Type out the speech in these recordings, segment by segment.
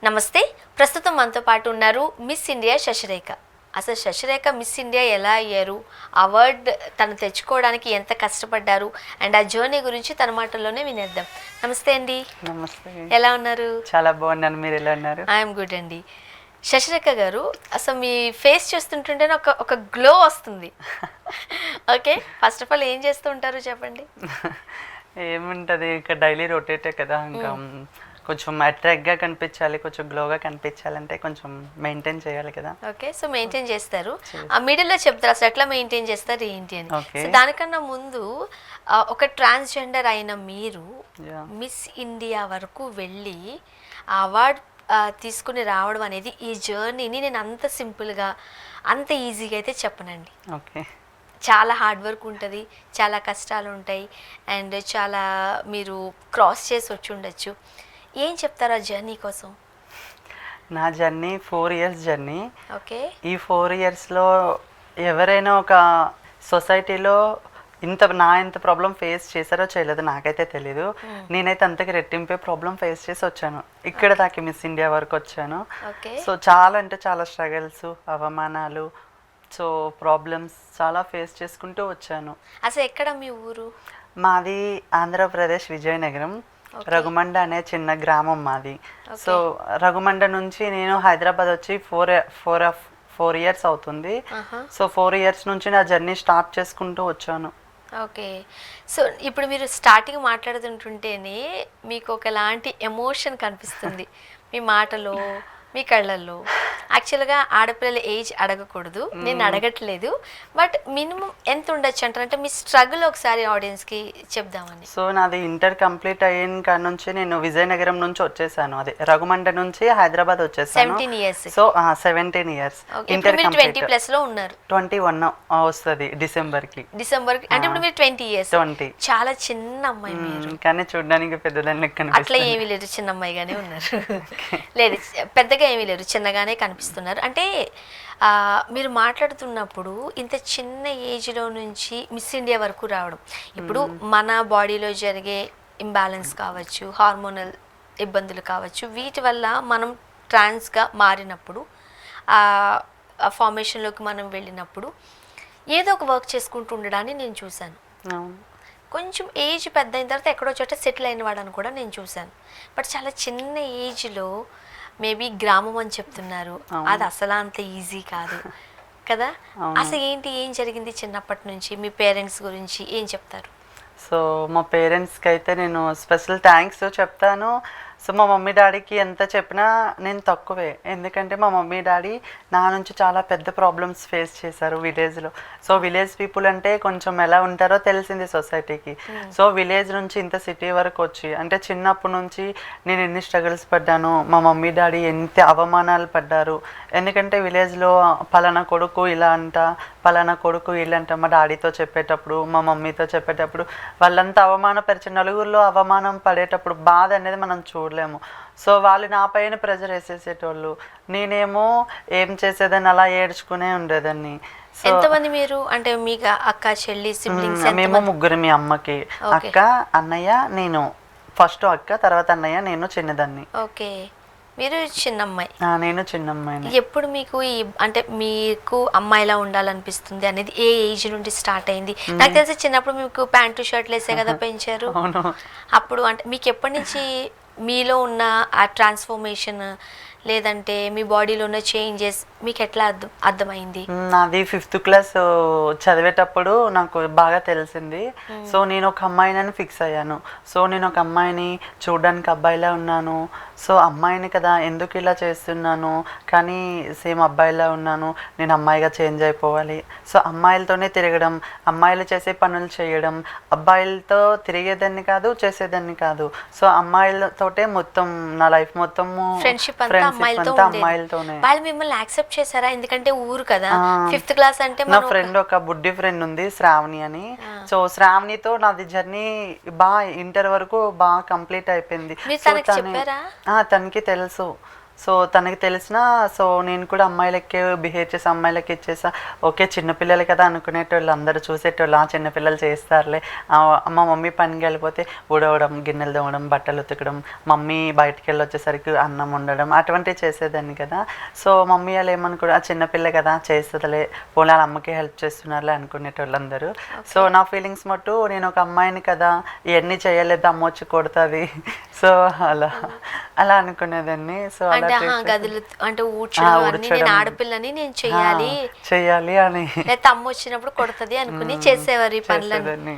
నమస్తే. ప్రస్తుతం మనతో పాటు ఉన్నారు మిస్ ఇండియా శశిరేఖ. అసలు శశిరేఖ మిస్ ఇండియా ఎలా అయ్యారు, అవార్డ్ తను తెచ్చుకోవడానికి ఎంత కష్టపడ్డారు అండ్ ఆ జర్నీ గురించి తన మాటల్లోనే వినేద్దాం. నమస్తే అండి. నమస్తే. ఎలా ఉన్నారు? చాలా బాగున్నాను, మీరు ఎలా ఉన్నారు? ఐఎమ్ గుడ్ అండి. శశిరేఖ గారు, అసలు మీ ఫేస్ చూస్తుంటుంటేనే ఒక గ్లో వస్తుంది. ఓకే, ఫస్ట్ ఆఫ్ ఆల్ ఏం చేస్తూ ఉంటారు చెప్పండి. ఏముంటుంది, ఇక డైలీ రొటేటే కదా, ఇంకా కొంచెం అట్రాక్ట్గా కనిపించాలి, కొంచెం గ్లోగా కనిపించాలంటే కొంచెం మెయింటైన్ చేయాలి కదా. ఓకే, సో మెయింటైన్ చేస్తారు. ఆ మిడిల్లో చెప్తారు అసలు ఎట్లా మెయింటైన్ చేస్తారు ఏంటి అని. సో దానికన్నా ముందు ఒక ట్రాన్స్జెండర్ అయిన మీరు మిస్ ఇండియా వరకు వెళ్ళి ఆ అవార్డ్ తీసుకుని రావడం అనేది, ఈ జర్నీని నేను అంత సింపుల్గా అంత ఈజీగా అయితే చెప్పనండి. ఓకే, చాలా హార్డ్ వర్క్ ఉంటుంది, చాలా కష్టాలు ఉంటాయి అండ్ చాలా మీరు క్రాస్ చేసి వచ్చి ఉండొచ్చు. ఏం చెప్తారు ఆ జర్నీ కోసం? నా జర్నీ 4 years జర్నీ. ఓకే, ఈ 4 yearsలో ఎవరైనా ఒక సొసైటీలో ఎంత ప్రాబ్లం ఫేస్ చేశారో చేయలేదో నాకైతే తెలీదు. నేనైతే అంతకి రెట్టింపే ప్రాబ్లం ఫేస్ చేసి వచ్చాను, ఇక్కడ దాకా మిస్ ఇండియా వరకు వచ్చాను. సో చాలా అంటే చాలా స్ట్రగల్స్, అవమానాలు, సో ప్రాబ్లమ్స్ చాలా ఫేస్ చేసుకుంటూ వచ్చాను. అసలు ఎక్కడ మీ ఊరు? మాది ఆంధ్రప్రదేశ్, విజయనగరం, రఘుమండ అనే చిన్న గ్రామం మాది. సో రఘుమండ నుంచి నేను హైదరాబాద్ వచ్చి 4 years అవుతుంది. సో 4 years నుంచి నా జర్నీ స్టార్ట్ చేసుకుంటూ వచ్చాను. ఓకే, సో ఇప్పుడు మీరు స్టార్టింగ్ మాట్లాడుతుంటుంటేనే మీకు ఒకలాంటి ఎమోషన్ కనిపిస్తుంది మీ మాటలో, మీ కళ్ళల్లో. యాక్చువల్గా ఆడపిల్లల ఏజ్ అడగకూడదు, నేను అడగట్లేదు, బట్ మినిమం ఎంత ఉండొచ్చు అంటారు అంటే మీ స్ట్రగుల్ ఒకసారి ఆడియన్స్కి చెప్దామని. సో నాది ఇంటర్ కంప్లీట్ అయిన కాడ నుంచి నేను విజయనగరం నుంచి వచ్చేసాను, అదే రఘుమండ నుంచి హైదరాబాద్ వచ్చేసాను. 17 years. So 17 years. ఇంటర్ 20+ లో ఉన్నారు. 21 వస్తుంది డిసెంబర్ అంటే ఇప్పుడు మీరు 20 years. 20. చాలా చిన్న అమ్మాయి మీరు, కానీ చూడడానికి పెద్దదాన్ని లెక్క. అట్లా ఏమీ లేదు, చిన్న అమ్మాయిగానే ఉన్నారు. లేదు, పెద్దగా ఏమీ లేరు, చిన్నగానే కనిపిస్తున్నారు. అంటే మీరు మాట్లాడుతున్నప్పుడు ఇంత చిన్న ఏజ్లో నుంచి మిస్ ఇండియా వరకు రావడం, ఇప్పుడు మన బాడీలో జరిగే ఇంబ్యాలెన్స్ కావచ్చు, హార్మోనల్ ఇబ్బందులు కావచ్చు, వీటి వల్ల మనం ట్రాన్స్గా మారినప్పుడు, ఆ ఫార్మేషన్లోకి మనం వెళ్ళినప్పుడు ఏదో ఒక వర్క్ చేసుకుంటూ ఉండడాన్ని నేను చూశాను. కొంచెం ఏజ్ పెద్ద అయిన తర్వాత ఎక్కడో చోట సెటిల్ అయిన వాడని కూడా నేను చూశాను. బట్ చాలా చిన్న ఏజ్లో మేబీ గ్రామం అని చెప్తున్నారు, అది అసలు అంత ఈజీ కాదు కదా. అసలు ఏం జరిగింది చిన్నప్పటి నుంచి? మీ పేరెంట్స్ గురించి ఏం చెప్తారు? సో మా పేరెంట్స్కి అయితే నేను స్పెషల్ థ్యాంక్స్ చెప్తాను. సో మా మమ్మీ డాడీకి ఎంత చెప్పినా నేను తక్కువే, ఎందుకంటే మా మమ్మీ డాడీ నా నుంచి చాలా పెద్ద ప్రాబ్లమ్స్ ఫేస్ చేశారు విలేజ్లో. సో విలేజ్ పీపుల్ అంటే కొంచెం ఎలా ఉంటారో తెలిసింది సొసైటీకి. సో విలేజ్ నుంచి ఇంత సిటీ వరకు వచ్చి, అంటే చిన్నప్పటి నుంచి నేను ఎన్ని స్ట్రగుల్స్ పడ్డాను, మా మమ్మీ డాడీ ఎంత అవమానాలు పడ్డారు. ఎందుకంటే విలేజ్లో పలానా కొడుకు ఇలా అంట, పలానా కొడుకు ఇల్లంట, మా డాడీతో చెప్పేటప్పుడు, మా మమ్మీతో చెప్పేటప్పుడు వాళ్ళంతా అవమానపరిచే, నలుగురిలో అవమానం పడేటప్పుడు బాధ అనేది మనం చూడలేము. సో వాళ్ళు నా పైన ప్రెజర్ వేసేసేటోళ్ళు, నేనేమో ఏం చేసేదాన్ని, అలా ఏడ్చుకునే ఉండేదాన్ని. ఎంతమంది మీరు? అంటే మీకు అక్క, చెల్లి, సిబ్లింగ్స్? మేము ముగ్గురు. మీ అమ్మకి అక్క, అన్నయ్య, నేను. ఫస్ట్ అక్క, తర్వాత అన్నయ్య, నేను చిన్నదాన్ని. ఓకే, మీరు చిన్నమ్మాయి. నేను చిన్నమ్మాయిని. ఎప్పుడు మీకు అంటే మీకు అమ్మాయిలా ఉండాలనిపిస్తుంది అనేది ఏ ఏజ్ నుండి స్టార్ట్ అయింది? నాకు తెలిసి చిన్నప్పుడు మీకు ప్యాంటు షర్ట్లు వేసే కదా పెంచారు. అప్పుడు అంటే మీకు ఎప్పటి నుంచి మీలో ఉన్న ఆ ట్రాన్స్ఫర్మేషన్, లేదంటే మీ బాడీలో ఉన్న చేంజెస్ మీకు ఎట్లా అర్థమైంది? నాది 5th class చదివేటప్పుడు నాకు బాగా తెలిసింది. సో నేను ఒక అమ్మాయిని ఫిక్స్ అయ్యాను. సో నేను ఒక అమ్మాయిని చూడడానికి అబ్బాయిలా ఉన్నాను, సో అమ్మాయిని కదా ఎందుకు ఇలా చేస్తున్నాను, కానీ సేమ్ అబ్బాయిలా ఉన్నాను, నేను అమ్మాయిగా చేంజ్ అయిపోవాలి. సో అమ్మాయిలతోనే తిరగడం, అమ్మాయిలు చేసే పనులు చేయడం, అబ్బాయిలతో తిరిగేదాన్ని కాదు, చేసేదాన్ని కాదు. సో అమ్మాయిలతోటే మొత్తం నా లైఫ్ మొత్తము ఫ్రెండ్షిప్ అంతా అమ్మాయిలతోనే. వాళ్ళు మిమ్మల్ని యాక్సెప్ట్ చేశారా? ఎందుకంటే ఊరు కదా, 5th class అంటే. నా ఫ్రెండ్, ఒక బుడ్డి ఫ్రెండ్ ఉంది, శ్రావణి అని. సో శ్రావణితో నాది జర్నీ బాగా ఇంటర్ వరకు బాగా కంప్లీట్ అయిపోయింది. చెప్పారా? తనకి తెలుసు. సో తనకి తెలిసిన, సో నేను కూడా అమ్మాయిలకే బిహేవ్ చేసి అమ్మాయిలకి ఇచ్చేసా. ఓకే చిన్నపిల్లలు కదా అనుకునేటోళ్ళు, అందరూ చూసేటోళ్ళు చిన్నపిల్లలు చేస్తారులే. మా మమ్మీ పనికి వెళ్ళిపోతే ఊడవడం, గిన్నెలు తోమడం, బట్టలు ఉతకడం, మమ్మీ బయటికి వెళ్ళి వచ్చేసరికి అన్నం వండడం అటువంటివి చేసేదాన్ని కదా. సో మమ్మీ వాళ్ళు ఏమనుకో చిన్నపిల్ల కదా చేస్తుందిలే, పోనీ వాళ్ళ అమ్మకి హెల్ప్ చేస్తున్నారులే అనుకునేటోళ్ళు అందరూ. సో నా ఫీలింగ్స్ మట్టు నేను ఒక అమ్మాయిని కదా, ఇవన్నీ చేయలేదు, అమ్మ వచ్చి కొడుతుంది. సో అలా అనుకునేదాన్ని. సో అలా గదులు అంటే ఊడ్చడం నేను ఆడపిల్లని నేను చెయ్యాలి అని, లేకపోతే అమ్మ వచ్చినప్పుడు కొడుతుంది అనుకుని చేసేవారు ఈ పనులని.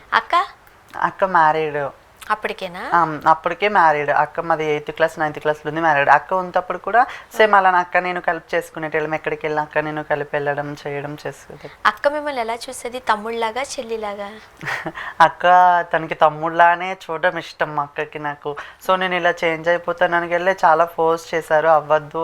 అక్క మ్యారీడ్ అప్పటికేనా? అప్పటికే మ్యారీడ్. అక్క మాది 8th క్లాస్ 9th క్లాస్లో ఉంది మ్యారీడ్. అక్క ఉన్నప్పుడు కూడా సేమ్ అలా అక్క నేను కలిపి చేసుకునేటోళ్ళం. ఎక్కడికి వెళ్ళి అక్క నేను కలిపి వెళ్ళడం చేయడం చేసేది. అక్క మిమ్మల్ని ఎలా చూసేది? తమ్ముళ్ళలాగా చెల్లిలాగా? అక్క తనకి తమ్ముళ్ళలానే చూడడం ఇష్టం మా అక్కకి నాకు. సో నేను ఇలా చేంజ్ అయిపోతానని వెళ్ళి చాలా ఫోర్స్ చేశారు, అవ్వద్దు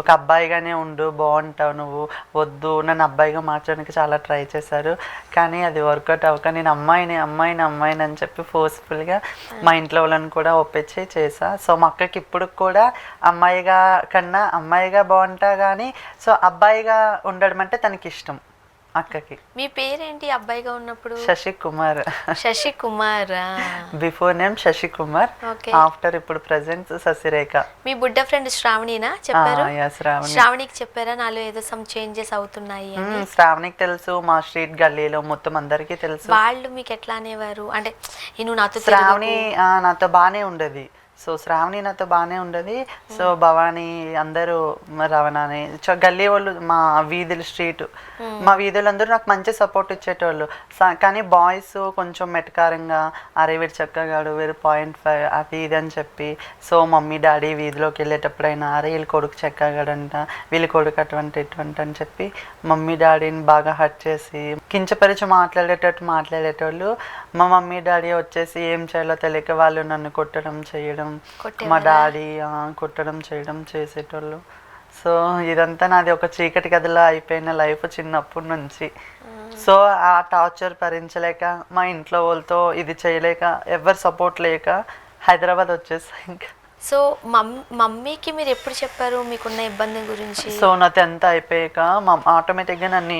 ఒక అబ్బాయిగానే ఉండు, బాగుంటావు నువ్వు, వద్దు, నన్ను అబ్బాయిగా మార్చడానికి చాలా ట్రై చేశారు. కానీ అది వర్కౌట్ అవ్వక నేను అమ్మాయిని అని చెప్పి ఫోర్స్ఫుల్ మా ఇంట్లో వాళ్ళని కూడా ఒప్పించి చేసా. సో మా అక్కకి ఇప్పుడు కూడా అమ్మాయిగా బాగుంటా కానీ సో అబ్బాయిగా ఉండడం అంటే తనకి ఇష్టం అక్కకి. మీ పేరేంటి అబ్బాయిగా ఉన్నప్పుడు? Shashi Kumar. Before name Shashi Kumar, after ఇప్పుడు ప్రెసెంట్ శశిరేఖ. మీ బుడ్డ ఫ్రెండ్ శ్రావణినా చెప్పారు? శ్రావణికి చెప్పారా నాలో ఏదో సమ్ చేంజెస్ అవుతున్నాయి అని? శ్రావణికి తెలుసు, మా స్ట్రీట్ గల్లీలో మొత్తం అందరికీ తెలుసు. వాళ్ళు మీకు ఎట్లా అనేవారు? అంటే నువ్వు నాతో, శ్రావణి నాతో బాగానే ఉండేది. సో శ్రావణి నాతో బాగానే ఉండేది. సో భవానీ అందరూ రవణని గల్లీ వాళ్ళు, మా వీధులు స్ట్రీట్ మా వీధులు అందరూ నాకు మంచి సపోర్ట్ ఇచ్చేటోళ్ళు. కానీ బాయ్స్ కొంచెం మెటకారంగా అరే వీడు చక్కగాడు, వీడు 0.5 అది ఇది అని చెప్పి, సో మమ్మీ డాడీ వీధిలోకి వెళ్ళేటప్పుడైనా అరే వీళ్ళ కొడుకు చక్కగాడంట, వీళ్ళ కొడుకు ఇటువంటి అని చెప్పి మమ్మీ డాడీని బాగా హర్ట్ చేసి కించపరిచి మాట్లాడేటోళ్ళు. మా మమ్మీ డాడీ వచ్చేసి ఏం చేయాలో తెలియక వాళ్ళు నన్ను కొట్టడం చేయడం, మా డాడీ కొట్టడం చేయడం చేసేటోళ్ళు. సో ఇదంతా నాది ఒక చీకటి గదిలో అయిపోయిన లైఫ్ చిన్నప్పటి నుంచి. సో ఆ టార్చర్ భరించలేక, మా ఇంట్లో వాళ్ళతో ఇది చేయలేక, ఎవరు సపోర్ట్ లేక హైదరాబాద్ వచ్చేసా ఇంకా. సో మమ్మీకి మీరు ఎప్పుడు చెప్పారు మీకున్న ఇబ్బంది గురించి? సో నా 10th అయిపోయాక ఆటోమేటిక్గా నన్ను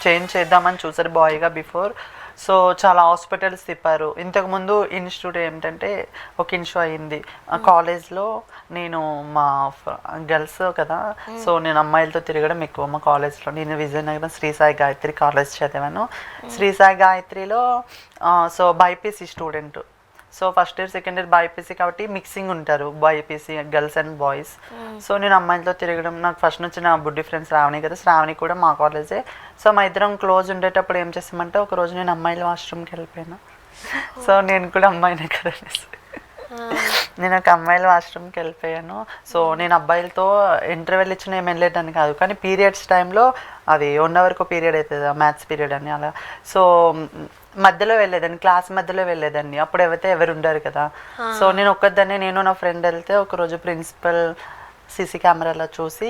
చేంజ్ చేద్దామని చూసారు బాయ్గా బిఫోర్. సో చాలా హాస్పిటల్స్ తిప్పారు. ఇంతకుముందు ఇన్స్టిట్యూట్ ఏంటంటే ఒక ఇన్షూ అయింది కాలేజ్లో. నేను మా గర్ల్స్ కదా, సో నేను అమ్మాయిలతో తిరగడం ఎక్కువ మా కాలేజ్లో. నేను విజయనగరం శ్రీ సాయి గాయత్రి కాలేజ్ చదివాను. శ్రీ సాయి గాయత్రిలో so BiPC student. So first year second year BiPC కాబట్టి మిక్సింగ్ ఉంటారు, BiPC girls and boys. So నేను అమ్మాయిలతో తిరగడం, నాకు ఫస్ట్ నుంచి నా బుడ్డి ఫ్రెండ్స్ శ్రావణి కదా, శ్రావణి కూడా మా కాలేజే. సో మా ఇద్దరం క్లోజ్ ఉండేటప్పుడు ఏం చేస్తామంటే ఒకరోజు నేను అమ్మాయిల వాష్రూమ్కి వెళ్ళిపోయాను. సో నేను కూడా అమ్మాయినే కదా, నేను ఒక అమ్మాయిల వాష్రూమ్కి వెళ్ళిపోయాను. సో నేను అబ్బాయిలతో ఇంటర్వెల్ ఇచ్చిన ఏం వెళ్ళేదాన్ని కాదు, కానీ పీరియడ్స్ టైంలో అది 1 hourకు పీరియడ్ అవుతుంది, మ్యాథ్స్ పీరియడ్ అని అలా. సో మధ్యలో వెళ్ళేదాన్ని, క్లాస్ మధ్యలో వెళ్ళేదాన్ని, అప్పుడు ఎవరు ఉండరు కదా. సో నేను ఒక్కదాన్నే, నేను నా ఫ్రెండ్ వెళ్తే ఒకరోజు ప్రిన్సిపల్ సీసీ కెమెరాలో చూసి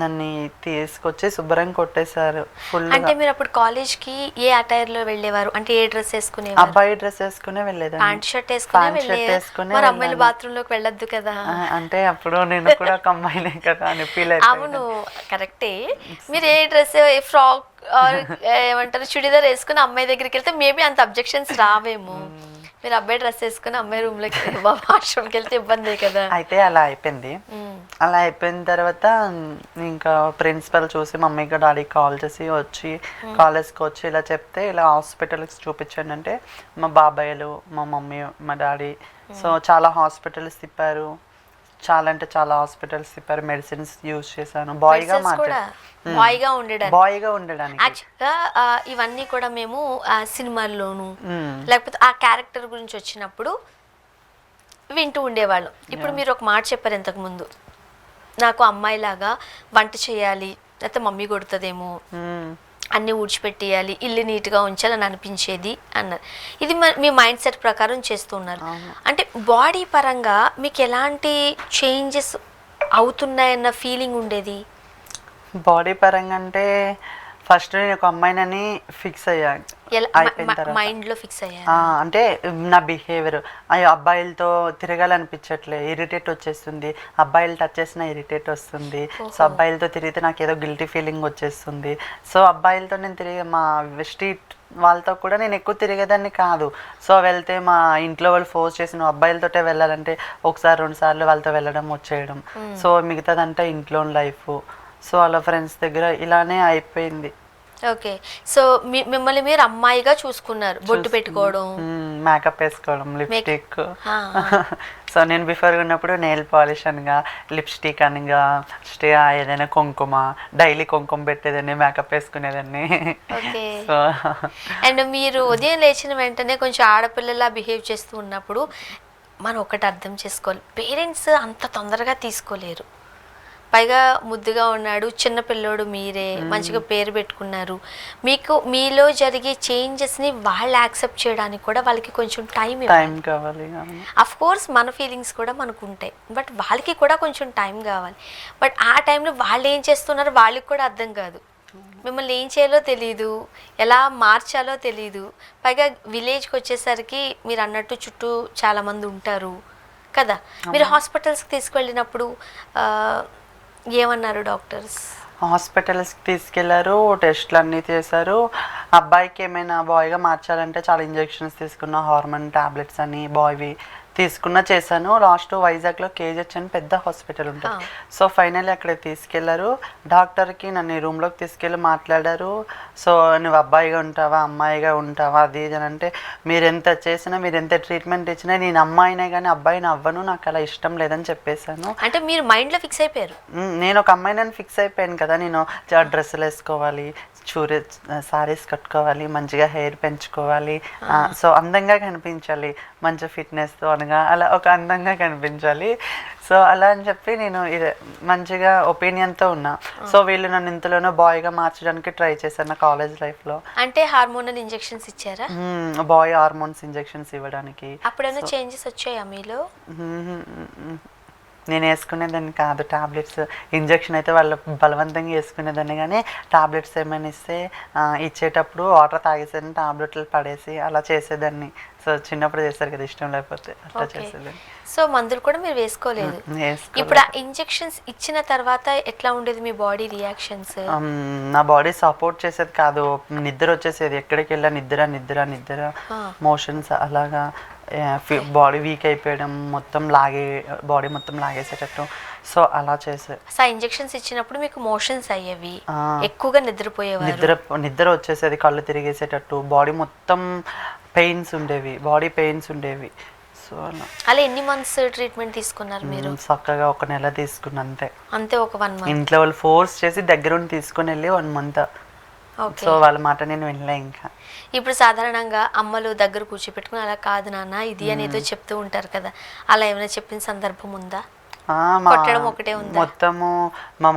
నన్ను తీసుకొచ్చి శుభ్రంగా కొట్టేశారు ఫుల్. అంటే మీరు అప్పుడు కాలేజ్కి ఏ అటైర్ లో వెళ్ళేవారు? అంటే ఏ డ్రెస్ వేసుకునేవారు? అబ్బాయి డ్రెస్ వేసుకునే వెళ్ళేదాన్ని, ప్యాంట్ షర్ట్ వేసుకుని. మరి అమ్మాయిలు బాత్రూమ్ లోకి వెళ్ళొద్దు కదా? అంటే అప్పుడు నేను కూడా ఒక అమ్మాయినే కదా అని ఫీల్ అయిపోయాను. అవును కరెక్టే. మీరు ఏ డ్రెస్, ఫ్రాక్ ఏమంటారు చుడిదార్ వేసుకుని అమ్మాయి దగ్గరికి వెళ్తే మేబీ అంత అబ్జెక్షన్స్ రావేమో. మీరు అబ్బాయి డ్రెస్ వేసుకుని అమ్మాయి రూమ్ లోకి వాష్రూమ్కి వెళ్తే ఇబ్బంది కదా. అయితే అలా అయిపోయింది. అలా అయిపోయిన తర్వాత ఇంకా ప్రిన్సిపల్ చూసి మమ్మీకి డాడీకి కాల్ చేసి వచ్చి కాలేజ్కి వచ్చి ఇలా చెప్తే, ఇలా హాస్పిటల్కి చూపించండి అంటే మా బాబాయ్లు, మా మమ్మీ, మా డాడీ సో చాలా హాస్పిటల్స్ తిప్పారు. చాలా అంటే చాలా హాస్పిటల్స్ తిప్పారు. మెడిసిన్స్ యూజ్ చేశాను బాయ్గా ఉండడానికి. యాక్చువల్గా ఇవన్నీ కూడా మేము సినిమాల్లోనూ లేకపోతే ఆ క్యారెక్టర్ గురించి వచ్చినప్పుడు వింటూ ఉండేవాళ్ళం. ఇప్పుడు మీరు ఒక మాట చెప్పారు ఇంతకు ముందు, నాకు అమ్మాయిలాగా వంట చేయాలి, లేకపోతే మమ్మీ కొడుతుందేమో, అన్నీ ఊడ్చిపెట్టేయాలి, ఇల్లు నీట్గా ఉంచాలని అనిపించేది అన్నారు. ఇది మీ మైండ్ సెట్ ప్రకారం చేస్తున్నారు. అంటే బాడీ పరంగా మీకు ఎలాంటి చేంజెస్ అవుతున్నాయన్న ఫీలింగ్ ఉండేది? బాడీ పరంగా అంటే ఫస్ట్ నేను ఒక అమ్మాయినని ఫిక్స్ అయ్యాను ఎలా అయిపోయిన తర్వాత మైండ్లో ఫిక్స్ అయ్యారు? అంటే నా బిహేవియర్ అబ్బాయిలతో తిరగాలనిపించట్లే, ఇరిటేట్ వచ్చేస్తుంది, అబ్బాయిలు టచ్ చేసినా ఇరిటేట్ వస్తుంది. సో అబ్బాయిలతో తిరిగితే నాకు ఏదో గిల్టీ ఫీలింగ్ వచ్చేస్తుంది. సో అబ్బాయిలతో నేను తిరిగి మా స్ట్రీట్ వాళ్ళతో కూడా నేను ఎక్కువ తిరిగేదాన్ని కాదు. సో వెళ్తే మా ఇంట్లో వాళ్ళు ఫోర్స్ చేసి నువ్వు అబ్బాయిలతోటే వెళ్ళాలంటే ఒకసారి 2 సార్లు వాళ్ళతో వెళ్ళడం వచ్చేయడం. సో మిగతాదంటే ఇంట్లో లైఫ్. సో అలా ఫ్రెండ్స్ దగ్గర ఇలానే అయిపోయింది. ఓకే. సో మిమ్మల్ని మీరు అమ్మాయిగా చూసుకున్నారు, బొట్టు పెట్టుకోవడం, మేకప్ వేసుకోవడం, లిప్స్టిక్. సో నేను బిఫోర్గా ఉన్నప్పుడు నెయిల్ పాలిష్ అనగా, లిప్స్టిక్ అనగా, ఏదైనా కుంకుమ, డైలీ కుంకుమ పెట్టేదాన్ని, మేకప్ వేసుకునేదాన్ని. ఓకే. సో అండ్ మీరు ఉదయం లేచిన వెంటనే కొంచెం ఆడపిల్లలా బిహేవ్ చేస్తూ ఉన్నప్పుడు మనం ఒకటి అర్థం చేసుకోవాలి, పేరెంట్స్ అంత తొందరగా తీసుకోలేరు. పైగా ముద్దుగా ఉన్నాడు, చిన్న పిల్లోడు, మీరే మంచిగా పేరు పెట్టుకున్నారు. మీకు మీలో జరిగే చేంజెస్ని వాళ్ళు యాక్సెప్ట్ చేయడానికి కూడా వాళ్ళకి కొంచెం టైం కావాలి. అఫ్ కోర్స్ మన ఫీలింగ్స్ కూడా మనకు ఉంటాయి, బట్ వాళ్ళకి కూడా కొంచెం టైం కావాలి. బట్ ఆ టైంలో వాళ్ళు ఏం చేస్తున్నారో వాళ్ళకి కూడా అర్థం కాదు. మిమ్మల్ని ఏం చేయాలో తెలీదు, ఎలా మార్చాలో తెలీదు. పైగా విలేజ్కి వచ్చేసరికి మీరు అన్నట్టు చుట్టూ చాలామంది ఉంటారు కదా. మీరు హాస్పిటల్స్కి తీసుకువెళ్ళినప్పుడు ఏమన్నారు డాక్టర్స్? హాస్పిటల్స్కి తీసుకెళ్లారు, టెస్ట్లు అన్నీ చేశారు. అబ్బాయికి ఏమైనా బాయ్గా మార్చాలంటే చాలా ఇంజెక్షన్స్ తీసుకున్న, హార్మోన్ టాబ్లెట్స్ అని బాయ్వి తీసుకున్నా చేశాను. లాస్ట్ వైజాగ్లో కేజెచ్ అని పెద్ద హాస్పిటల్ ఉంటుంది. సో ఫైనల్లీ అక్కడ తీసుకెళ్లారు. డాక్టర్కి నన్ను రూమ్లోకి తీసుకెళ్ళి మాట్లాడారు. సో నువ్వు అబ్బాయిగా ఉంటావా అమ్మాయిగా ఉంటావా అది ఇది అని అంటే, మీరు ఎంత చేసినా మీరు ఎంత ట్రీట్మెంట్ ఇచ్చినా నేను అమ్మాయినే కానీ అబ్బాయిని అవ్వను, నాకు అలా ఇష్టం లేదని చెప్పేశాను. అంటే మీరు మైండ్లో ఫిక్స్ అయిపోయారు? నేను ఒక అమ్మాయిని ఫిక్స్ అయిపోయాను కదా. నేను డ్రెస్సులు వేసుకోవాలి, సారీస్ కట్టుకోవాలి, మంచిగా హెయిర్ పెంచుకోవాలి, సో అందంగా కనిపించాలి, మంచి ఫిట్నెస్తో అనగా అలా ఒక అందంగా కనిపించాలి. సో అలా అని చెప్పి నేను ఇది మంచిగా ఒపీనియన్తో ఉన్నా. సో వీళ్ళు నన్ను ఇంతలోనూ బాయ్గా మార్చడానికి ట్రై చేశాను నా కాలేజ్ లైఫ్లో. అంటే హార్మోనల్ ఇంజెక్షన్స్ ఇచ్చారా? బాయ్ హార్మోన్స్ ఇంజెక్షన్స్ ఇవ్వడానికి. అప్పుడైనా చేంజెస్ వచ్చాయా మీలో? నేను వేసుకునేదాన్ని కాదు టాబ్లెట్స్. ఇంజెక్షన్ అయితే వాళ్ళు బలవంతంగా వేసుకునేదాన్ని, కానీ టాబ్లెట్స్ ఏమైనా ఇస్తే ఇచ్చేటప్పుడు వాటర్ తాగేసేదాన్ని, టాబ్లెట్లు పడేసి అలా చేసేదాన్ని. సో చిన్నప్పుడు చేస్తారు కదా, ఇష్టం లేకపోతే అట్లా చేసేదాన్ని. సో మందులు కూడా మీరు వేసుకోలేదు. ఇప్పుడు ఆ ఇంజెక్షన్స్ ఇచ్చిన తర్వాత ఎట్లా ఉండేది మీ బాడీ రియాక్షన్స్? నా బాడీ సపోర్ట్ చేసేది కాదు, నిద్ర వచ్చేసేది. ఎక్కడికి వెళ్ళా నిద్ర నిద్ర నిద్ర, మోషన్స్ అలాగా, బాడీ వీక్ అయిపోయడం, బాడీ మొత్తం లాగేసేటట్టు. సో అలా చేసేది. సో ఇంజెక్షన్స్ ఇచ్చినప్పుడు మీకు మోషన్స్ అయ్యేవి, ఎక్కువగా నిద్రపోయేవారు, నిద్ర వచ్చేసేది, కళ్ళు తిరిగేసేటట్టు, బాడీ మొత్తం పెయిన్స్ ఉండేవి, బాడీ పెయిన్స్ ఉండేవి. సో అలా ఎన్ని మంత్స్ ట్రీట్మెంట్ తీసుకున్నారు మీరు? చక్కగా 1 నెల తీసుకున్నా అంతే. ఒక 1 మంత్ ఇంట్లో వాళ్ళు ఫోర్స్ చేసి దగ్గరుండి తీసుకుని వెళ్ళి 1 మంత్. సో వాళ్ళ మాట నేను వినలే. ఇంకా ఇప్పుడు సాధారణంగా అమ్మలు దగ్గర కూర్చోపెట్టుకుని అలా కాదు నాన్న ఇది అనేదో చెప్తూ ఉంటారు కదా, అలా ఏమైనా చెప్పిన సందర్భం ఉందా? కొట్టడం ఒకటే ఉందా? మొత్తము మా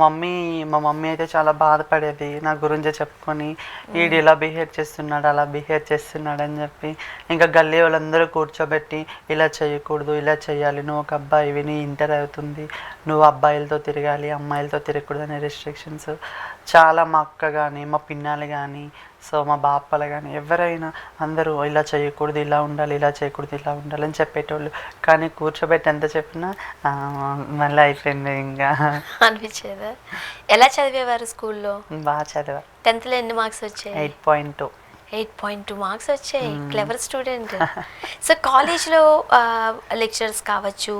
మమ్మీ అయితే చాలా బాధపడేది నా గురించి చెప్పుకొని, వీడు ఇలా బిహేవ్ చేస్తున్నాడు అలా బిహేవ్ చేస్తున్నాడు అని చెప్పి. ఇంకా గల్లీ వాళ్ళందరూ కూర్చోబెట్టి ఇలా చేయకూడదు, ఇలా చేయాలి, నువ్వు ఒక అబ్బాయివి, నీ ఇంటర్ అవుతుంది, నువ్వు అబ్బాయిలతో తిరగాలి, అమ్మాయిలతో తిరగకూడదు అనే రెస్ట్రిక్షన్స్ చాలా. మా అక్క కానీ మా పిన్నాలు కానీ, సో మా బాపలు కానీ ఎవరైనా అందరూ ఇలా చేయకూడదు, ఇలా ఉండాలి, ఇలా చేయకూడదు, ఇలా ఉండాలి అని చెప్పేటోళ్ళు. కానీ కూర్చోబెట్టి ఎంత చెప్పినా మళ్ళీ అయిపోయింది ఇంకా అనిపించేదా? ఎలా చదివేవారు స్కూల్లో? బాగా చదివా. 10th ఎన్ని మార్క్స్ వచ్చాయి? 8.2. 8.2 మార్క్స్ వచ్చాయి. Clever student. సో కాలేజ్లో లెక్చరర్స్ కావచ్చు,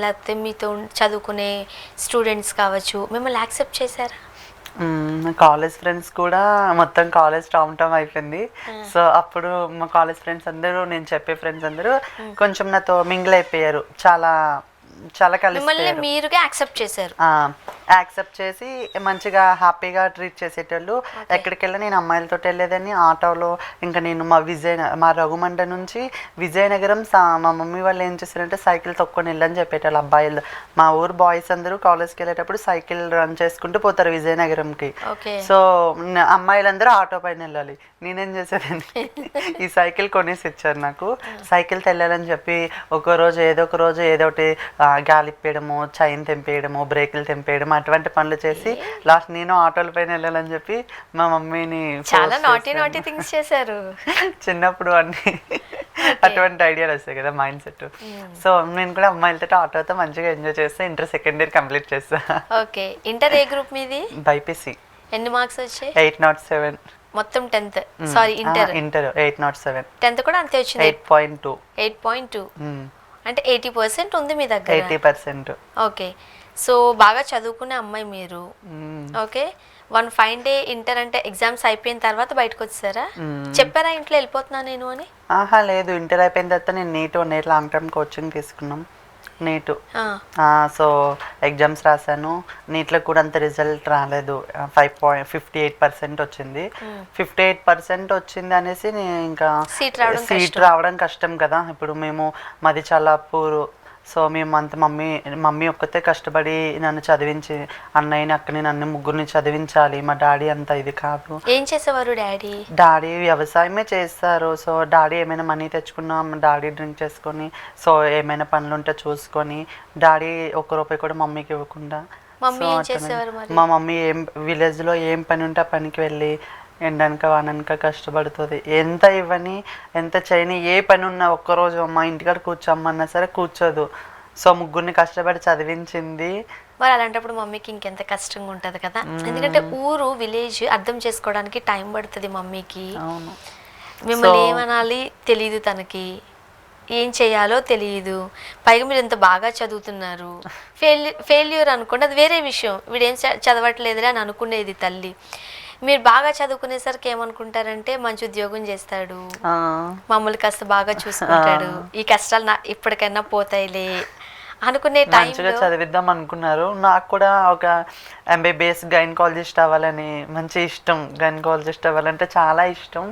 లేకపోతే మీతో చదువుకునే స్టూడెంట్స్ కావచ్చు, మిమ్మల్ని యాక్సెప్ట్ చేశారా? కాలేజ్ ఫ్రెండ్స్ కూడా మొత్తం కాలేజ్ టామ్ అయిపోయింది. సో అప్పుడు మా కాలేజ్ ఫ్రెండ్స్ అందరూ, నేను చెప్పే ఫ్రెండ్స్ అందరూ కొంచెం నాతో మింగిల్ అయిపోయారు, చాలా కలిసి మీరుగా యాక్సెప్ట్ చేశారు. యాక్సెప్ట్ చేసి మంచిగా హ్యాపీగా ట్రీట్ చేసేటోళ్ళు. ఎక్కడికి వెళ్ళి నేను అమ్మాయిలతో వెళ్ళేదాన్ని ఆటోలో. ఇంకా నేను మా రఘుమండ నుంచి విజయనగరం మా మమ్మీ వాళ్ళు ఏం చేస్తారంటే సైకిల్ తొక్కుని వెళ్ళని చెప్పేటోళ్ళు అబ్బాయిలు. మా ఊరు బాయ్స్ అందరూ కాలేజ్కి వెళ్ళేటప్పుడు సైకిల్ రన్ చేసుకుంటూ పోతారు విజయనగరంకి. సో అమ్మాయిలందరూ ఆటో పైన వెళ్ళాలి. నేనేం చేసేదాన్ని, ఈ సైకిల్ కొనేసి ఇచ్చారు నాకు. సైకిల్తో వెళ్ళాలని చెప్పి ఒక రోజు ఏదో ఒకటి గాలిప్పేయడము, చైన్ తెంపేయడము, బ్రేకులు తెంపేయడం అటువంటి పనులు చేసి లాస్ట్ నేను ఆటోల పైన వెళ్ళాలని చెప్పి మా మమ్మీని చాలా నాటీ థింగ్స్ చేశారు చిన్నప్పుడు అన్ని అటువంటి ఐడియాలు వస్తాయి కదా మైండ్ సెట్. సో నేను కూడా అమ్మాయిలతో ఆటోతో మంచిగా ఎంజాయ్ చేస్తే ఇంటర్ సెకండ్ ఇయర్ కంప్లీట్ చేస్తా. ఓకే, ఇంటర్ ఏ గ్రూప్ మీది? బైపీసీ. ఎన్ని మార్క్స్ వచ్చాయి? 807. మొత్తం 10th సారీ ఇంటర్ 807. 10th కూడా అంతే వచ్చింది. 8.2. 8.2 అంటే 80% ఉంది మీ దగ్గర. 80%. ఓకే, సో బాగా చదువుకునే అమ్మాయి మీరు. Okay, one fine day inter అంటే ఎగ్జామ్స్ అయిపోయిన తర్వాత బయటకు వచ్చారా? చెప్పారా ఇంట్లో వెళ్ళిపోతున్నా నేను అని? ఆహా లేదు, ఇంటర్ అయిపోయిన తర్వాత నేను NEET 1 year long term coaching తీసుకున్నాం. నీట్ సో ఎగ్జామ్స్ రాశాను. నీట్లో కూడా అంత రిజల్ట్ రాలేదు. 58% వచ్చింది. 58% వచ్చింది అనేసి నేను ఇంకా సీట్ రావడం కష్టం కదా. ఇప్పుడు మాది చాలా పూరు. సో మేము అంత మమ్మీ ఒక్కతే కష్టపడి నన్ను చదివించి అన్నయ్యని అక్కని నన్ను ముగ్గురిని చదివించాలి. మా డాడీ అంత ఇది కాదు. ఏం చేసేవారు డాడీ? డాడీ వ్యవసాయమే చేస్తారు. సో డాడీ ఏమైనా మనీ తెచ్చుకున్నా డాడీ డ్రింక్ చేసుకొని, సో ఏమైనా పనులు ఉంటే చూసుకొని, డాడీ 1 రూపాయి కూడా మమ్మీకి ఇవ్వకుండా. మా మమ్మీ విలేజ్లో ఏం పని ఉంటే ఆ పనికి వెళ్ళి ఎండనక వాననక కష్టపడుతుంది. ఎంత ఇవ్వని ఎంత చేయని ఏ పని ఉన్నా ఒక్కరోజు మా ఇంటికాడ కూర్చోమ్మన్నా సరే కూర్చోదు. సో ముగ్గురిని కష్టపడి చదివించింది. మరి అలాంటప్పుడు మమ్మీకి ఇంకెంత కష్టంగా ఉంటుంది కదా. ఎందుకంటే ఊరు విలేజ్ అర్థం చేసుకోవడానికి టైం పడుతుంది మమ్మీకి. మిమ్మల్ని ఏమనాలి తెలియదు, తనకి ఏం చేయాలో తెలియదు. పైగా మీరు ఎంత బాగా చదువుతున్నారు. ఫెయిల్యూర్ అనుకోండి, అది వేరే విషయం. వీడేం చదవట్లేదులే అని అనుకునేది తల్లి. మీరు బాగా చదువుకునేసరికి ఏమనుకుంటారంటే మంచి ఉద్యోగం చేస్తాడు, మమ్మల్ని కాస్త బాగా చూసుకుంటాడు, ఈ కష్టాలు ఇప్పటికైనా పోతాయిలే అనుకునే మంచిగా చదివిద్దాం అనుకున్నారు. నాకు కూడా ఒక MBBS గైనకాలజిస్ట్ అవ్వాలని మంచి ఇష్టం. గైనకాలజిస్ట్ అవ్వాలంటే చాలా ఇష్టం.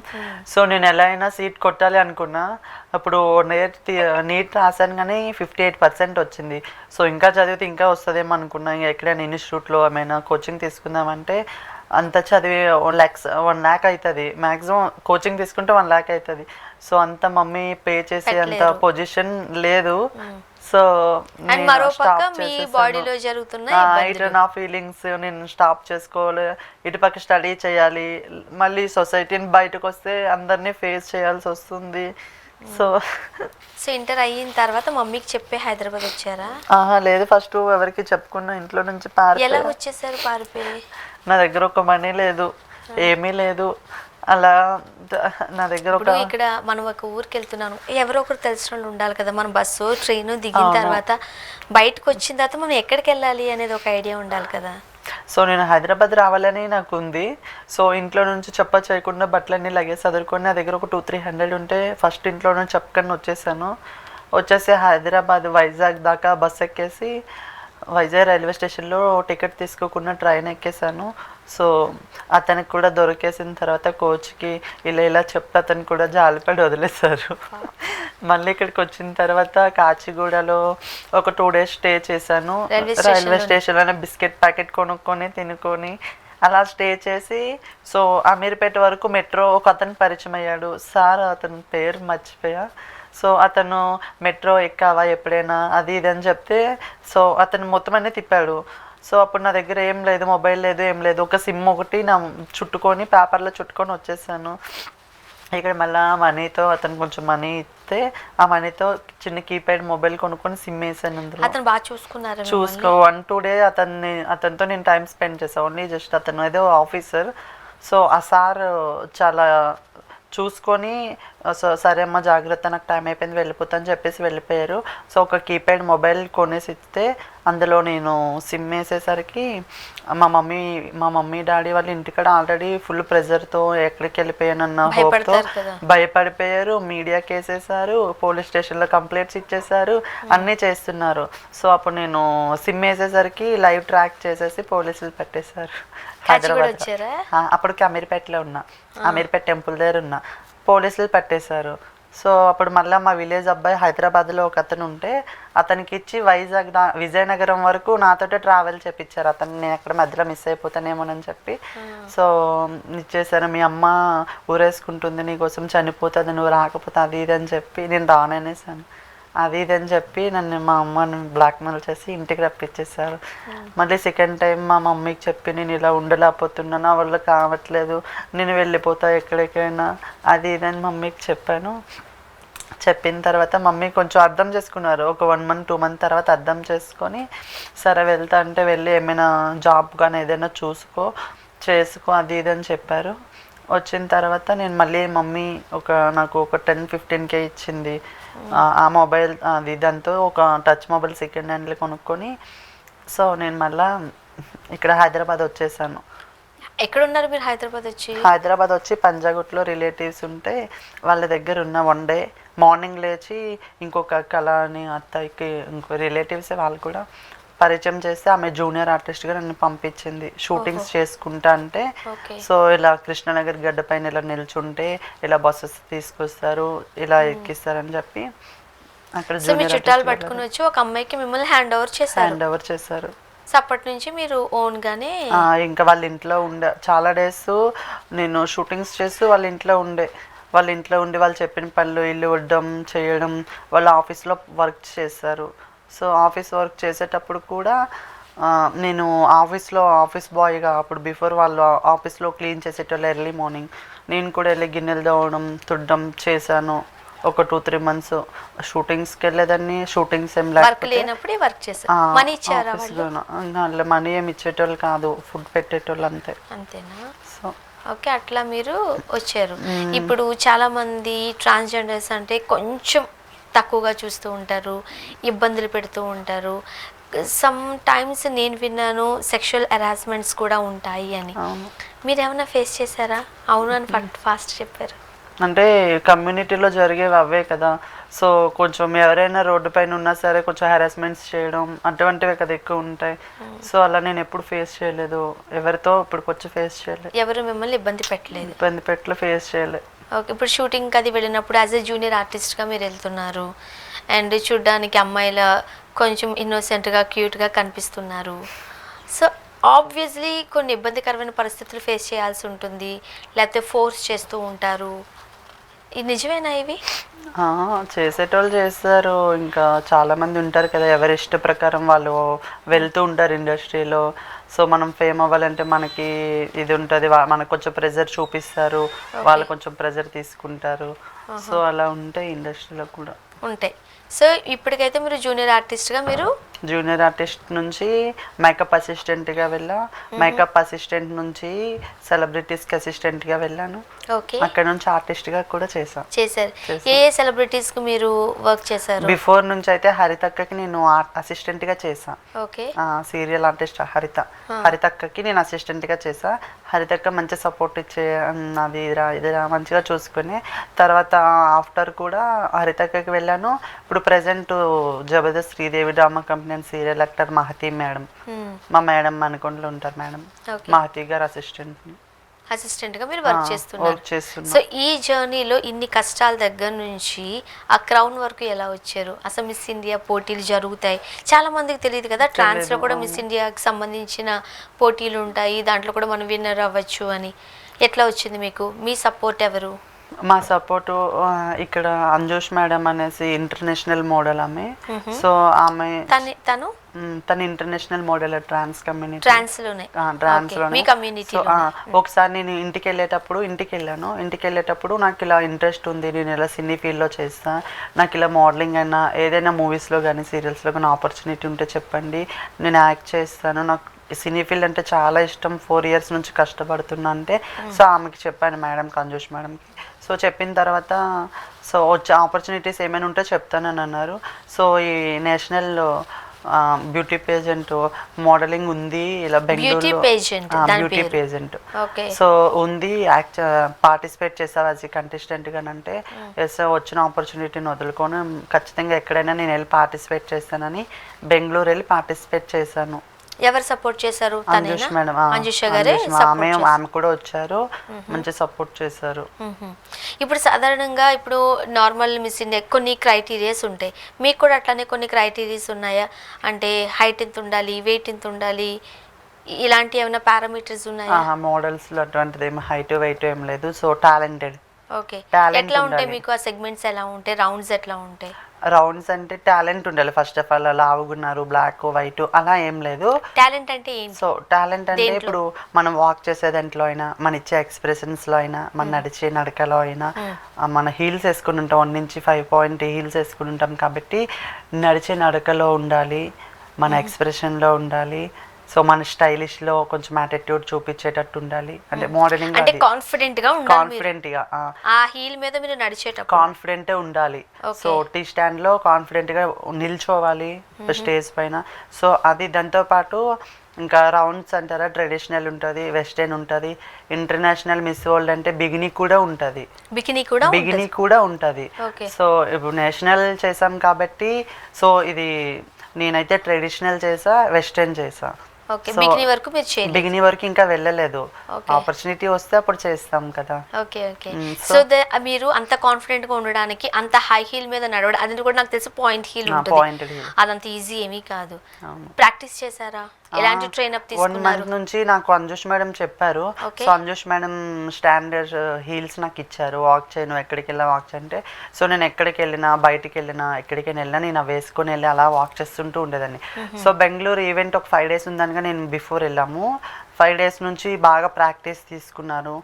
సో నేను ఎలా అయినా సీట్ కొట్టాలి అనుకున్నా. అప్పుడు నీట్ రాశాను కానీ 58% వచ్చింది. సో ఇంకా చదివితే ఇంకా వస్తుందేమో అనుకున్నా. ఎక్కడైనా ఇన్స్టిట్యూట్లో ఏమైనా కోచింగ్ తీసుకుందామంటే అంత చదివి 1 lakh అవుతుంది మ్యాక్సిమం. కోచింగ్ తీసుకుంటే 1 lakh అవుతుంది. సో అంత మమ్మీ పే చేసి అంత పొజిషన్ లేదు. సో ఇటు నా ఫీలింగ్స్ నేను స్టాప్ చేసుకోవాలి, ఇటుపక్క స్టడీ చేయాలి, మళ్ళీ సొసైటీని బయటకు వస్తే అందరినీ ఫేస్ చేయాల్సి వస్తుంది. సో ఇంటర్ అయిన తర్వాత మమ్మీకి చెప్పి హైదరాబాద్ వచ్చారా? లేదు, ఫస్ట్ ఎవరికి చెప్పుకున్నా ఇంట్లో నుంచి ఎలా వచ్చేసారు పారిపోయి? నా దగ్గర ఒక మనీ లేదు, ఏమీ లేదు. అలా నా దగ్గర ఇక్కడ మనం ఒక ఊరికి వెళ్తున్నాను, ఎవరో ఒకరు తెలిసిన వాళ్ళు ఉండాలి కదా. మనం బస్సు ట్రైన్ దిగిన తర్వాత బయటకు వచ్చిన తర్వాత మనం ఎక్కడికి వెళ్ళాలి అనేది ఒక ఐడియా ఉండాలి కదా. సో నేను హైదరాబాద్ రావాలని నాకు ఉంది. సో ఇంట్లో నుంచి చేయకుండా బట్టలన్నీ లగేజ్ చదువుకొని నా దగ్గర ఒక 200-300 ఉంటే ఫస్ట్ ఇంట్లో నుంచి చెప్పుకొని వచ్చేసి హైదరాబాద్ వైజాగ్ దాకా బస్ ఎక్కేసి వైజాగ్ రైల్వే స్టేషన్లో టికెట్ తీసుకోకుండా ట్రైన్ ఎక్కేసాను. సో అతనికి కూడా దొరికేసిన తర్వాత కోచ్కి ఇలా చెప్తే అతను కూడా జాలిపడి వదిలేశారు. మళ్ళీ ఇక్కడికి వచ్చిన తర్వాత కాచిగూడలో ఒక 2 days స్టే చేశాను. రైల్వే స్టేషన్లోనే బిస్కెట్ ప్యాకెట్ కొనుక్కొని తినుకొని అలా స్టే చేసి సో అమీర్పేట వరకు మెట్రో ఒక అతను పరిచయం అయ్యాడు. సార్ అతని పేరు మర్చిపోయా. సో అతను మెట్రో ఎక్కావా ఎప్పుడైనా అది ఇది అని చెప్తే సో అతను మొత్తం అన్నీ తిప్పాడు. సో అప్పుడు నా దగ్గర ఏం లేదు, మొబైల్ లేదు, ఏం లేదు. ఒక సిమ్ ఒకటి నా పేపర్లో చుట్టుకొని వచ్చేసాను. ఇక్కడ మళ్ళీ మనీతో అతను కొంచెం మనీ ఇస్తే ఆ మనీతో చిన్న కీప్యాడ్ మొబైల్ కొనుక్కొని సిమ్ వేసాను. అందులో అతను బాగా చూసుకున్నారు. 1-2 days అతనితో నేను టైం స్పెండ్ చేసాను. ఓన్లీ జస్ట్ అతను ఏదో ఆఫీసర్. సో ఆ సార్ చాలా చూసుకొని సరే అమ్మ జాగ్రత్త, నాకు టైం అయిపోయింది వెళ్ళిపోతా అని చెప్పేసి వెళ్ళిపోయారు. సో ఒక కీప్యాడ్ మొబైల్ కొనేసి ఇస్తే అందులో నేను సిమ్ వేసేసరికి మా మమ్మీ డాడీ వాళ్ళ ఇంటికాడ ఆల్రెడీ ఫుల్ ప్రెజర్తో ఎక్కడికి వెళ్ళిపోయానన్న హోప్తో భయపడిపోయారు. మీడియా కేసేసారు, పోలీస్ స్టేషన్లో కంప్లైంట్స్ ఇచ్చేసారు, అన్నీ చేస్తున్నారు. సో అప్పుడు నేను సిమ్ వేసేసరికి లైవ్ ట్రాక్ చేసేసి పోలీసులు పెట్టేశారు. హైదరాబాద్ అప్పటికి అమీర్పేటలో ఉన్నా, అమీర్పేట టెంపుల్ దగ్గర ఉన్నా, పోలీసులు పెట్టేశారు. సో అప్పుడు మళ్ళీ మా విలేజ్ అబ్బాయి హైదరాబాద్లో ఒక అతను ఉంటే అతనికి ఇచ్చి విజయనగరం వరకు నాతోటే ట్రావెల్ చేపించారు. అతను నేను ఎక్కడ మధ్యలో మిస్ అయిపోతానేమోనని చెప్పి. సో ఇచ్చేసారు. మీ అమ్మ ఊరేసుకుంటుంది, నీకోసం చనిపోతుంది, నువ్వు రాకపోతే అది ఇది అని చెప్పి నేను రాననేసాను. అది ఇది అని చెప్పి నన్ను మా అమ్మని బ్లాక్మెయిల్ చేసి ఇంటికి రప్పించేసారు. మళ్ళీ సెకండ్ టైం మా మమ్మీకి చెప్పి నేను ఇలా ఉండలేకపోతున్నా, నా వల్ల కావట్లేదు, నేను వెళ్ళిపోతా ఎక్కడికైనా, అది ఇది అని మమ్మీకి చెప్పాను. చెప్పిన తర్వాత మమ్మీ కొంచెం అర్థం చేసుకున్నారు. ఒక 1 month 2 month తర్వాత అర్థం చేసుకొని, సరే వెళ్తా అంటే వెళ్ళి ఏమైనా జాబ్ కానీ ఏదైనా చేసుకో అది ఇది అని చెప్పారు. వచ్చిన తర్వాత నేను మళ్ళీ మమ్మీ నాకు ఒక 10-15K ఇచ్చింది. ఆ మొబైల్ అది దాంతో ఒక టచ్ మొబైల్ సెకండ్ హ్యాండ్లో కొనుక్కొని, సో నేను మళ్ళీ ఇక్కడ హైదరాబాద్ వచ్చేసాను. ఎక్కడున్నారు మీరు హైదరాబాద్ వచ్చి పంజాగుట్లో రిలేటివ్స్ ఉంటే వాళ్ళ దగ్గర ఉన్న 1 day మార్నింగ్ లేచి ఇంకొక కళ అని అత్తయ్యకి ఇంకో రిలేటివ్సే వాళ్ళు కూడా పరిచయం చేస్తే ఆమె జూనియర్ ఆర్టిస్ట్గా నన్ను పంపించింది షూటింగ్స్ చేసుకుంటా అంటే. సో ఇలా కృష్ణనగర్ గడ్డ పైన ఇలా నిల్చుంటే ఇలా బస్సెస్ తీసుకొస్తారు, ఇలా ఎక్కిస్తారని చెప్పి అక్కడ చుట్టాలు పట్టుకుని వచ్చి ఒక అమ్మాయికి మిమ్మల్ని హ్యాండ్ ఓవర్ చేశారు. అప్పటి నుంచి మీరు ఓన్ గానే ఇంకా వాళ్ళ ఇంట్లో ఉండే చాలా డేస్ నేను షూటింగ్స్ చేస్తూ వాళ్ళ ఇంట్లో ఉండి వాళ్ళు చెప్పిన పనులు ఇల్లు వడ్డం చేయడం, వాళ్ళ ఆఫీస్లో వర్క్ చేస్తారు. సో ఆఫీస్ వర్క్ చేసేటప్పుడు కూడా నేను ఆఫీస్ బాయ్గా అప్పుడు బిఫోర్ వాళ్ళు ఆఫీస్లో క్లీన్ చేసేటోళ్ళు ఎర్లీ మార్నింగ్, నేను కూడా వెళ్ళి గిన్నెలు తోవడం తుడ్డం చేశాను. ఒక 2-3 months షూటింగ్స్కి వెళ్ళేదాన్ని. షూటింగ్స్ ఏం లేకపోతే మనీ ఏమి ఇచ్చేటోళ్ళు కాదు, ఫుడ్ పెట్టేటోళ్ళు అంతేనా? సో ఓకే, అట్లా మీరు వచ్చారు. ఇప్పుడు చాలా మంది ట్రాన్స్జెండర్స్ అంటే కొంచెం తక్కువగా చూస్తూ ఉంటారు, ఇబ్బందులు పెడుతూ ఉంటారు. సమ్ టైమ్స్ నేను విన్నాను సెక్షువల్ హెరాస్మెంట్స్ కూడా ఉంటాయి అని. మీరు ఏమైనా ఫేస్ చేశారా? అవును అని ఫాస్ట్ చెప్పారు. అంటే కమ్యూనిటీలో జరిగేవి అవే కదా. సో కొంచెం ఎవరైనా రోడ్డు పైన ఉన్నా సరే కొంచెం హెరాస్మెంట్స్ చేయడం అటువంటివే కదా ఎక్కువ ఉంటాయి. సో అలా నేను ఎప్పుడు ఫేస్ చేయలేదు, ఎవరితో ఇప్పటికొచ్చి ఫేస్ చేయలేదు. ఎవరు మిమ్మల్ని ఇబ్బంది పెట్టలేదు, ఫేస్ చేయలేదు. ఓకే, ఇప్పుడు షూటింగ్కి అది వెళ్ళినప్పుడు యాజ్ ఎ జూనియర్ ఆర్టిస్ట్గా మీరు వెళ్తున్నారు అండ్ చూడ్డానికి అమ్మాయిల కొంచెం ఇన్నోసెంట్గా క్యూట్గా కనిపిస్తున్నారు. సో ఆబ్వియస్లీ కొన్ని ఇబ్బందికరమైన పరిస్థితులు ఫేస్ చేయాల్సి ఉంటుంది, లేకపోతే ఫోర్స్ చేస్తూ ఉంటారు. ఇది నిజమేనా? ఇవి చేసేటోళ్ళు చేస్తారు, ఇంకా చాలామంది ఉంటారు కదా, ఎవరి ఇష్ట ప్రకారం వాళ్ళు వెళ్తూ ఉంటారు ఇండస్ట్రీలో. సో మనం ఫేమ్ అవ్వాలంటే మనకి ఇది ఉంటుంది, మనకు కొంచెం ప్రెజర్ చూపిస్తారు, వాళ్ళు కొంచెం ప్రెజర్ తీసుకుంటారు. సో అలా ఉంటాయి ఇండస్ట్రీలో కూడా ఉంటాయి. సో ఇప్పటికైతే మీరు జూనియర్ ఆర్టిస్ట్ నుంచి మేకప్ అసిస్టెంట్గా వెళ్ళా, మేకప్ అసిస్టెంట్ నుంచి సెలబ్రిటీస్కి అసిస్టెంట్గా వెళ్ళాను. ఓకే, అక్కడ నుంచి ఆర్టిస్ట్గా కూడా చేశారు. ఏ సెలబ్రిటీస్కి మీరు వర్క్ చేశారు? బిఫోర్ నుంచి అయితే హరితక్కకి నేను అసిస్టెంట్గా చేసా. ఓకే, సీరియల్ ఆర్టిస్ట్ హరితక్కకి నేను అసిస్టెంట్గా చేసా. హరితక్క మంచి సపోర్ట్ ఇచ్చే అది ఇదిరా మంచిగా చూసుకుని తర్వాత ఆఫ్టర్ కూడా హరితక్కకి వెళ్ళాను. ఇప్పుడు present Jabardasth Sridevi drama company serial actor Mahathi madam, మా మేడం మనకొండలో ఉంటారు మేడం, మహతి గారు అసిస్టెంట్గా మీరు వర్క్ చేస్తున్నారు. సో ఈ జర్నీలో ఇన్ని కష్టాల దగ్గర నుంచి ఆ క్రౌన్ వరకు ఎలా వచ్చారు? అసలు మిస్ ఇండియా పోటీలు జరుగుతాయి, చాలా మందికి తెలియదు కదా, ట్రాన్స్లో కూడా మిస్ ఇండియాకి సంబంధించిన పోటీలు ఉంటాయి, దాంట్లో కూడా మనం విన్నర్ అవ్వచ్చు అని. ఎట్లా వచ్చింది మీకు? మీ సపోర్ట్ ఎవరు? మా సపోర్టు ఇక్కడ అంజుష్ మేడం అనేసి ఇంటర్నేషనల్ మోడల్ ఆమె. సో ఆమె తను ఇంటర్నేషనల్ మోడల్ ట్రాన్స్లోనే. ఒకసారి నేను ఇంటికి వెళ్ళేటప్పుడు నాకు ఇలా ఇంట్రెస్ట్ ఉంది, నేను ఇలా సినీ ఫీల్డ్లో చేస్తా, నాకు ఇలా మోడలింగ్ అయినా ఏదైనా మూవీస్లో కానీ సీరియల్స్లో కానీ ఆపర్చునిటీ ఉంటే చెప్పండి, నేను యాక్ట్ చేస్తాను, నాకు సినీ ఫీల్డ్ అంటే చాలా ఇష్టం, 4 years నుంచి కష్టపడుతున్నా అంటే. సో ఆమెకి చెప్పాను మేడంకి, అంజుష్ మేడంకి. సో చెప్పిన తర్వాత సో వచ్చే ఆపర్చునిటీస్ ఏమైనా ఉంటే చెప్తానని అన్నారు. సో ఈ నేషనల్ బ్యూటీ పేజెంట్ మోడలింగ్ ఉంది ఇలా బెంగళూరులో, బ్యూటీ పేజెంట్ సో ఉంది, పార్టిసిపేట్ చేసావు యాజ్ ఏ కంటెస్టెంట్గా అంటే ఎస్, వచ్చిన ఆపర్చునిటీని వదులుకొని ఖచ్చితంగా ఎక్కడైనా నేను వెళ్ళి పార్టిసిపేట్ చేస్తానని బెంగళూరు వెళ్ళి పార్టిసిపేట్ చేశాను. ఎవరు సపోర్ట్ చేశారు? అంజుష్ మేడం, ఆమె కూడా వచ్చారు, మంచి సపోర్ట్ చేశారు. ఇప్పుడు సాధారణంగా ఇప్పుడు నార్మల్ మిస్ ఇండియా కొన్ని క్రైటీరియాస్ ఉంటాయి, మీకు కూడా అట్లానే కొన్ని క్రైటీరియాస్ ఉన్నాయా? అంటే హైట్ ఎంత ఉండాలి, వెయిట్ ఎంత ఉండాలి, ఇలాంటి ఏమైనా పారామీటర్స్ ఉన్నాయా? మోడల్స్ లో అటువంటిది ఏమి హైట్ వెయిట్ ఏం లేదు. So talented. ఓకే, ఎట్లా ఉంటాయి మీకు ఆ సెగ్మెంట్స్? ఎలా ఉంటాయి? రౌండ్స్ ఎట్లా ఉంటాయి? రౌండ్స్ అంటే టాలెంట్ ఉండాలి ఫస్ట్ ఆఫ్ ఆల్. లావుగున్నారు, బ్లాక్ వైట్ అలా ఏం లేదు. టాలెంట్ అంటే ఏంటి? సో టాలెంట్ అంటే ఇప్పుడు మనం వాక్ చేసే దాంట్లో అయినా, మన ఇచ్చే ఎక్స్ప్రెషన్స్లో అయినా, మన నడిచే నడకలో అయినా, మన హీల్స్ వేసుకుని ఉంటాం 1 నుంచి 5 పాయింట్ హీల్స్ వేసుకుని ఉంటాం కాబట్టి నడిచే నడకలో ఉండాలి, మన ఎక్స్ప్రెషన్లో ఉండాలి. సో మన స్టైలిష్లో కొంచెం యాటిట్యూడ్ చూపించేటట్టు ఉండాలి. అంటే మోడలింగ్, అంటే కాన్ఫిడెంట్గా ఉండాలి. కాన్ఫిడెంట్గా ఆ హీల్ మీద మీరు నడిచేటప్పుడు కాన్ఫిడెంట్ ఉండాలి. సో టీ స్టాండ్లో కాన్ఫిడెంట్గా నిల్చోవాలి స్టేజ్ పైన. సో అది దాంతోపాటు ఇంకా రౌండ్స్ అంటారా, ట్రెడిషనల్ ఉంటుంది, వెస్టర్న్ ఉంటుంది, ఇంటర్నేషనల్ మిస్ వరల్డ్ అంటే బిగినీ కూడా ఉంటుంది. బిగినీ కూడా ఉంటుంది. సో ఇప్పుడు నేషనల్ చేసాం కాబట్టి సో ఇది నేనైతే ట్రెడిషనల్ చేసా, వెస్టర్న్ చేసా. బిగినీ వరకు ఇంకా వెళ్ళలేదు. ఆపర్చునిటీ వస్తే అప్పుడు చేస్తాం కదా. సో మీరు అంత కాన్ఫిడెంట్ గా ఉండడానికి అంత హై హీల్ మీద నడవడం, అది కూడా నాకు తెలిసి పాయింట్ హీల్ ఉంటుంది, అదంత ఈజీ ఏమీ కాదు. ప్రాక్టీస్ చేశారా? ఎలాంటి ట్రైన్ అప్ తీసుకున్నారు? 1 month నుంచి నాకు అంజుష్ మేడం చెప్పారు. So Anjush madam standard heels నాకు ఇచ్చారు. వాక్ చేయను, ఎక్కడికి వెళ్ళా వాక్ చేయంటే, సో నేను ఎక్కడికి వెళ్ళినా, బయటికి వెళ్ళినా, ఎక్కడికైనా వెళ్ళినా నేను అవి వేసుకొని వెళ్ళి అలా వాక్ చేస్తుంటూ ఉండేదాన్ని. సో బెంగళూరు ఈవెంట్ ఒక 5 days ఉందనగా నేను బిఫోర్ వెళ్ళాము. 5 days నుంచి బాగా ప్రాక్టీస్ తీసుకున్నాను,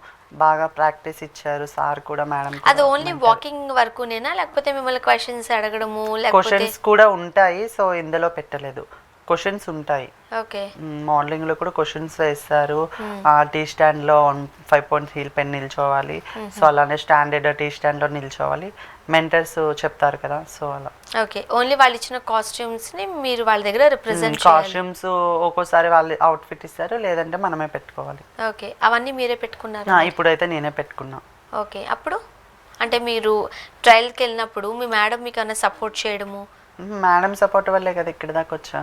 బాగా ప్రాక్టీస్ ఇచ్చారు సార్ కూడా, మేడం. అది ఓన్లీ వాకింగ్ వరకునేనా, లేకపోతే మిమ్మల్ని క్వశ్చన్స్ అడగడము? క్వశ్చన్స్ కూడా ఉంటాయి. సో ఇందులో పెట్టలేదు, క్వశ్చన్స్ ఉంటాయి. మోడలింగ్ లో కూడా క్వశ్చన్స్ వేస్తారు. టీ స్టాండ్ లో 5 points హీల్ పైన నిల్చోవాలి. సో అలానే స్టాండర్డ్ టీ స్టాండ్ లో నిల్చోవాలి. మెంటర్స్ చెప్తారు కదా, సో అలా. ఓన్లీ వాళ్ళు ఇచ్చిన కాస్ట్యూమ్స్ ని మీరు వాళ్ళ దగ్గర రిప్రజెంట్ కాస్ట్యూమ్స్ ఒక్కోసారి వాళ్ళు అవుట్ఫిట్ ఇస్తారు, లేదంటే మనమే పెట్టుకోవాలి. అవన్నీ మీరే పెట్టుకున్నారు? ఇప్పుడైతే నేనే పెట్టుకున్నా. అప్పుడు అంటే మీరు ట్రయల్కి వెళ్ళినప్పుడు మీ మేడం మీకు అన్న సపోర్ట్ చేయడము? మేడం సపోర్ట్ వల్లే కదా ఇక్కడ దాకా వచ్చా.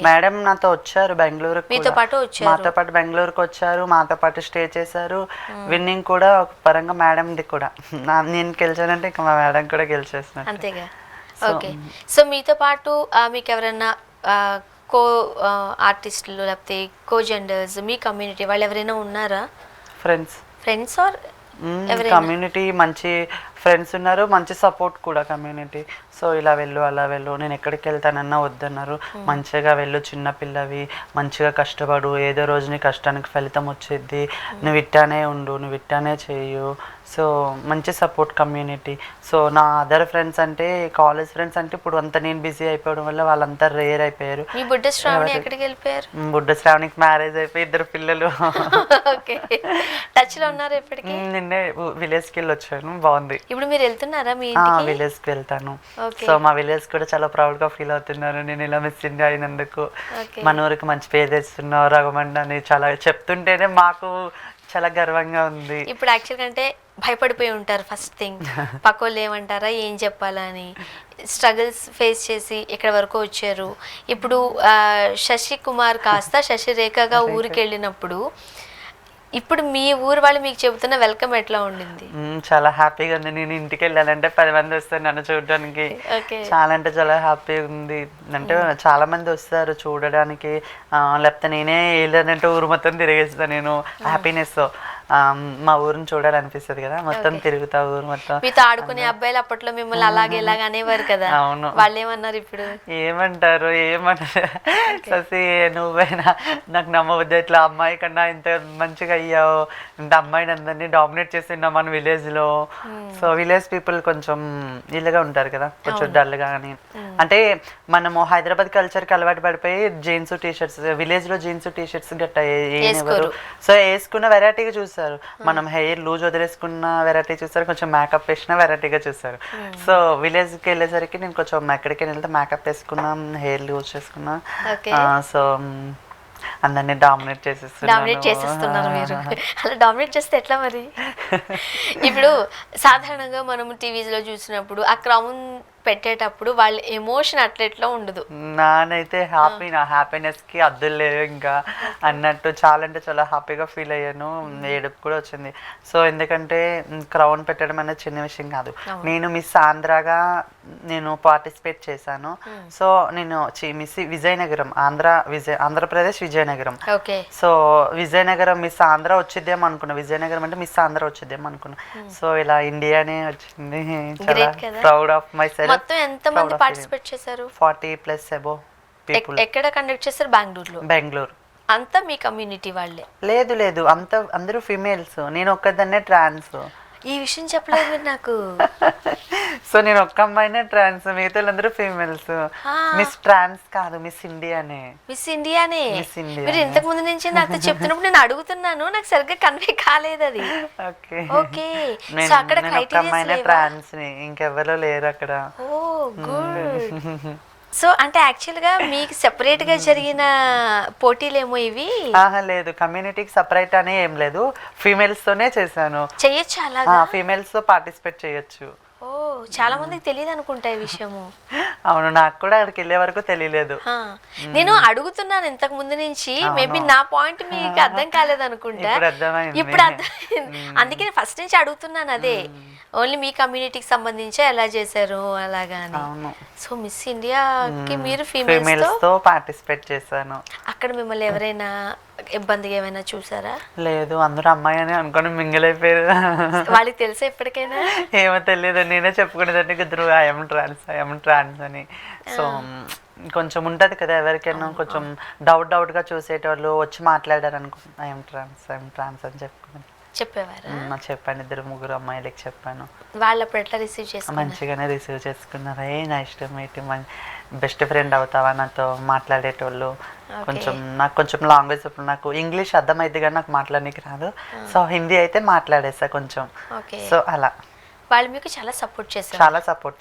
మేడం నాతో వచ్చారు బెంగళూరుకి, మాతో పాటు బెంగళూరుకి వచ్చారు, మాతో పాటు స్టే చేశారు. విన్నింగ్ కూడా ఒక పరంగా మేడంది కూడా. నేను గెలిచానంటే ఇంకా మా మేడం కూడా గెలిచేసిన. అంతేగా. సో మీతో పాటు మీకు ఎవరైనా కో ఆర్టిస్టులు లేకపోతే కో జెండర్స్ మీ కమ్యూనిటీ వాళ్ళు ఎవరైనా ఉన్నారా? ఫ్రెండ్స్ ఆర్ కమ్యూనిటీ మంచి ఫ్రెండ్స్ ఉన్నారు, మంచి సపోర్ట్ కూడా కమ్యూనిటీ. సో ఇలా వెళ్ళు, అలా వెళ్ళు, నేను ఎక్కడికి వెళ్తానన్నా వద్దన్నారు. మంచిగా వెళ్ళు, చిన్నపిల్లవి, మంచిగా కష్టపడు, ఏదో రోజు నీ కష్టానికి ఫలితం వచ్చేది, నువ్వు ఇట్టానే ఉండు, నువ్వు ఇట్టానే చేయు. సో మంచి సపోర్ట్ కమ్యూనిటీ. సో నా అదర్ ఫ్రెండ్స్ అంటే, కాలేజ్ ఫ్రెండ్స్ అంటే ఇప్పుడు అంతా నేను బిజీ అయిపోవడం వల్ల వాళ్ళంతా రేర్ అయిపోయారు. బుడ్డ శ్రావణికి మ్యారేజ్ అయిపోయి 2 పిల్లలు. టచ్ లో ఉన్నారు ఎప్పటికీ? నిన్నే విలేజ్కి వెళ్ళి వచ్చాను, బాగుంది. ఇప్పుడు మీరు వెళ్తున్నారా విలేజ్ కి వెళ్తాను. సో మా విలేజ్ కూడా చాలా ప్రౌడ్ గా ఫీల్ అవుతున్నారు నేను ఇలా మిస్ ఇండియా అయినందుకు. మన ఊరికి మంచి పేరు తెస్తున్నావు రఘుమండ అని చాలా చెప్తుంటేనే మాకు చాలా గర్వంగా ఉంది. ఇప్పుడు యాక్చువల్గా అంటే భయపడిపోయి ఉంటారు ఫస్ట్ థింగ్, పక్కోళ్ళు ఏమంటారా, ఏం చెప్పాలా అని. స్ట్రగుల్స్ ఫేస్ చేసి ఇక్కడ వరకు వచ్చారు. ఇప్పుడు శశి కుమార్ కాస్త శశిరేఖగా ఊరికి వెళ్ళినప్పుడు ఇప్పుడు మీ ఊరు వాళ్ళు మీకు చెబుతున్న వెల్కమ్ ఎట్లా ఉండింది? చాలా హ్యాపీగా ఉంది. నేను ఇంటికి వెళ్ళాలంటే 10 మంది వస్తారు నన్ను చూడడానికి. చాలా అంటే చాలా హ్యాపీగా ఉంది. అంటే చాలా మంది వస్తారు చూడడానికి, లేకపోతే నేనే వెళ్ళానంటే ఊరు మొత్తం తిరిగేస్తాను నేను హ్యాపీనెస్. మా ఊరిని చూడాలనిపిస్తుంది కదా, మొత్తం తిరుగుతా ఊరు మొత్తం. మీతో ఆడుకునే అబ్బాయిలు అప్పట్లో మిమ్మల్ని అలాగే ఇలాగ అనేవారు కదా. అవును. వాళ్ళు ఏమన్నారు ఇప్పుడు? ఏమంటారు ససి నువ్వైనా నాకు నమ్మవద్దు, ఇట్లా అమ్మాయి కన్నా ఇంత మంచిగా అయ్యావు, ఇంత అమ్మాయిని అందరినీ డామినేట్ చేస్తున్నాం మన విలేజ్ లో. సో విలేజ్ పీపుల్ కొంచెం ఇల్లుగా ఉంటారు కదా, కొంచెం డల్గా అని. అంటే మనము హైదరాబాద్ కల్చర్ కి అలవాటు పడిపోయి జీన్స్ టీషర్ట్స్, విలేజ్ లో జీన్స్ టీషర్ట్స్ గట్ట ఏనెవరు. సో వేసుకున్న వెరైటీగా చూస్తారు. మనం హెయిర్ లూజ్ వదిలేసుకున్న వెరైటీ చూస్తారు, కొంచెం మేకప్ వేసిన వెరైటీగా చూస్తారు. సో విలేజ్కి వెళ్ళేసరికి నేను కొంచెం ఎక్కడికి వెళ్తే మేకప్ వేసుకున్నా, హెయిర్ లూజ్ చేసుకున్నా. సో అందరినీ డామినేట్ చేసేస్తున్నారు మీరు. అలా డామినేట్ చేస్తే ఎట్లా మరి? ఇప్పుడు సాధారణంగా మనం టీవీలో చూసినప్పుడు ఆ క్రౌన్ పెట్టేటప్పుడు వాళ్ళ ఎమోషన్ అట్లెట్లో ఉండదు. నానైతే హ్యాపీ, నా హ్యాపీనెస్ కి అద్దులు లేవు ఇంకా అన్నట్టు. చాలా అంటే చాలా హ్యాపీగా ఫీల్ అయ్యాను, ఏడుపు కూడా వచ్చింది. సో ఎందుకంటే క్రౌన్ పెట్టడం అనేది చిన్న విషయం కాదు. నేను మిస్ ఆంధ్రాగా నేను పార్టిసిపేట్ చేశాను. సో నేను miss Vizianagaram, Andhra Pradesh Vizianagaram. So Vizianagaram miss Andhra వచ్చిద్దేమో అనుకున్నా, విజయనగరం అంటే మిస్ ఆంధ్ర వచ్చిద్దేమో అనుకున్నా. సో ఇలా ఇండియానే వచ్చింది. చాలా ప్రౌడ్ ఆఫ్ మై సెల్ఫ్. మొత్తం ఎంత మంది పార్టిసిపేట్ చేశారు? 40+ అబో పీపుల్. ఎక్కడ కండక్ట్ చేశారు? బెంగళూరులో. బెంగళూరు. అంతా మీ కమ్యూనిటీ వాళ్ళే? లేదు లేదు, అందరూ ఫీమేల్స్, నేను ఒక్కదాన్నే ట్రాన్స్. ఈ విషయం చెప్పలేదు మీరు నాకు. సో నేను ఒక్క అమ్మాయినే ట్రాన్స్, మిగతా అందరూ ఫీమేల్స్. మిస్ ట్రాన్స్ కాదు, మిస్ ఇండియానే. మిస్ ఇండియానే. Miss India. మీరు ఇంతకు ముందు నుంచి నాకు చెప్తున్నప్పుడు నేను అడుగుతున్నాను, నాకు సరిగ్గా కన్వే కాలేదు అది. Okay okay. సో నేను అక్కడ ఒక్క అమ్మాయినే ట్రాన్స్ ని, ఇంకెవరూ లేరు అక్కడ. ఓ గుడ్. సో అంటే యాక్చువల్గా మీకు సెపరేట్ గా జరిగిన పోటీలేమో ఇవి? ఆహా లేదు, కమ్యూనిటీకి సపరేట్ అనే ఏం లేదు, ఫీమేల్స్ తోనే చేశాను. చెయ్యొచ్చు అలాగా? ఫీమేల్స్ తో పార్టిసిపేట్ చేయొచ్చు. ఓ చాలా మందికి తెలియదు అనుకుంటా ఈ విషయము. అవును, నాకు కూడా అక్కడికి వెళ్ళే వరకు తెలియలేదు. నేను అడుగుతున్నాను ఇంతకు ముందు నుంచి, మేబీ నా పాయింట్ మీకు అర్థం కాలేదు అనుకుంటా. ఇప్పుడు అర్థమైంది. అందుకే ఫస్ట్ నుంచి అడుగుతున్నాను అదే, ఓన్లీ మీ కమ్యూనిటీకి సంబంధించి ఎలా చేశారు అలాగా అని. సో మిస్ ఇండియాకి మీరు ఫీమేల్స్ తో పార్టిసిపేట్ చేశాను. అక్కడ మిమ్మల్ని ఎవరైనా ఇబ్బందిగా ఏమైనా చూసారా? లేదు, అందరూ అమ్మాయి అని అనుకుని మింగిల్ అయిపోయారు. వాళ్ళకి తెలుసా ఎప్పటికైనా? ఏమో తెలియదు, నేనే చెప్పుకునేదాన్ని కుదురు ఐఎమ్ ట్రాన్స్ అని. సో కొంచెం ఉంటది కదా ఎవరికైనా, కొంచెం డౌట్ గా చూసేటోళ్ళు వచ్చి మాట్లాడారు అనుకో, ఐఎమ్ ట్రాన్స్ అని చెప్పుకున్నాను. చెప్పేవారా? చెప్పాను, 2-3 అమ్మాయిలకి చెప్పాను. వాళ్ళు అప్పుడు ఎట్లా రిసీవ్ చేసుకున్నారు? మంచిగానే రిసీవ్ చేసుకున్నారు. Nice to meet, best friend అవుతావా నాతో మాట్లాడేటోళ్ళు. నాకు కొంచెం లాంగ్వేజ్, ఇప్పుడు నాకు ఇంగ్లీష్ అర్థమైంది కానీ నాకు మాట్లాడడానికి రాదు. సో హిందీ అయితే మాట్లాడేస్తా కొంచెం. సో అలా వాళ్ళు మీకు చాలా సపోర్ట్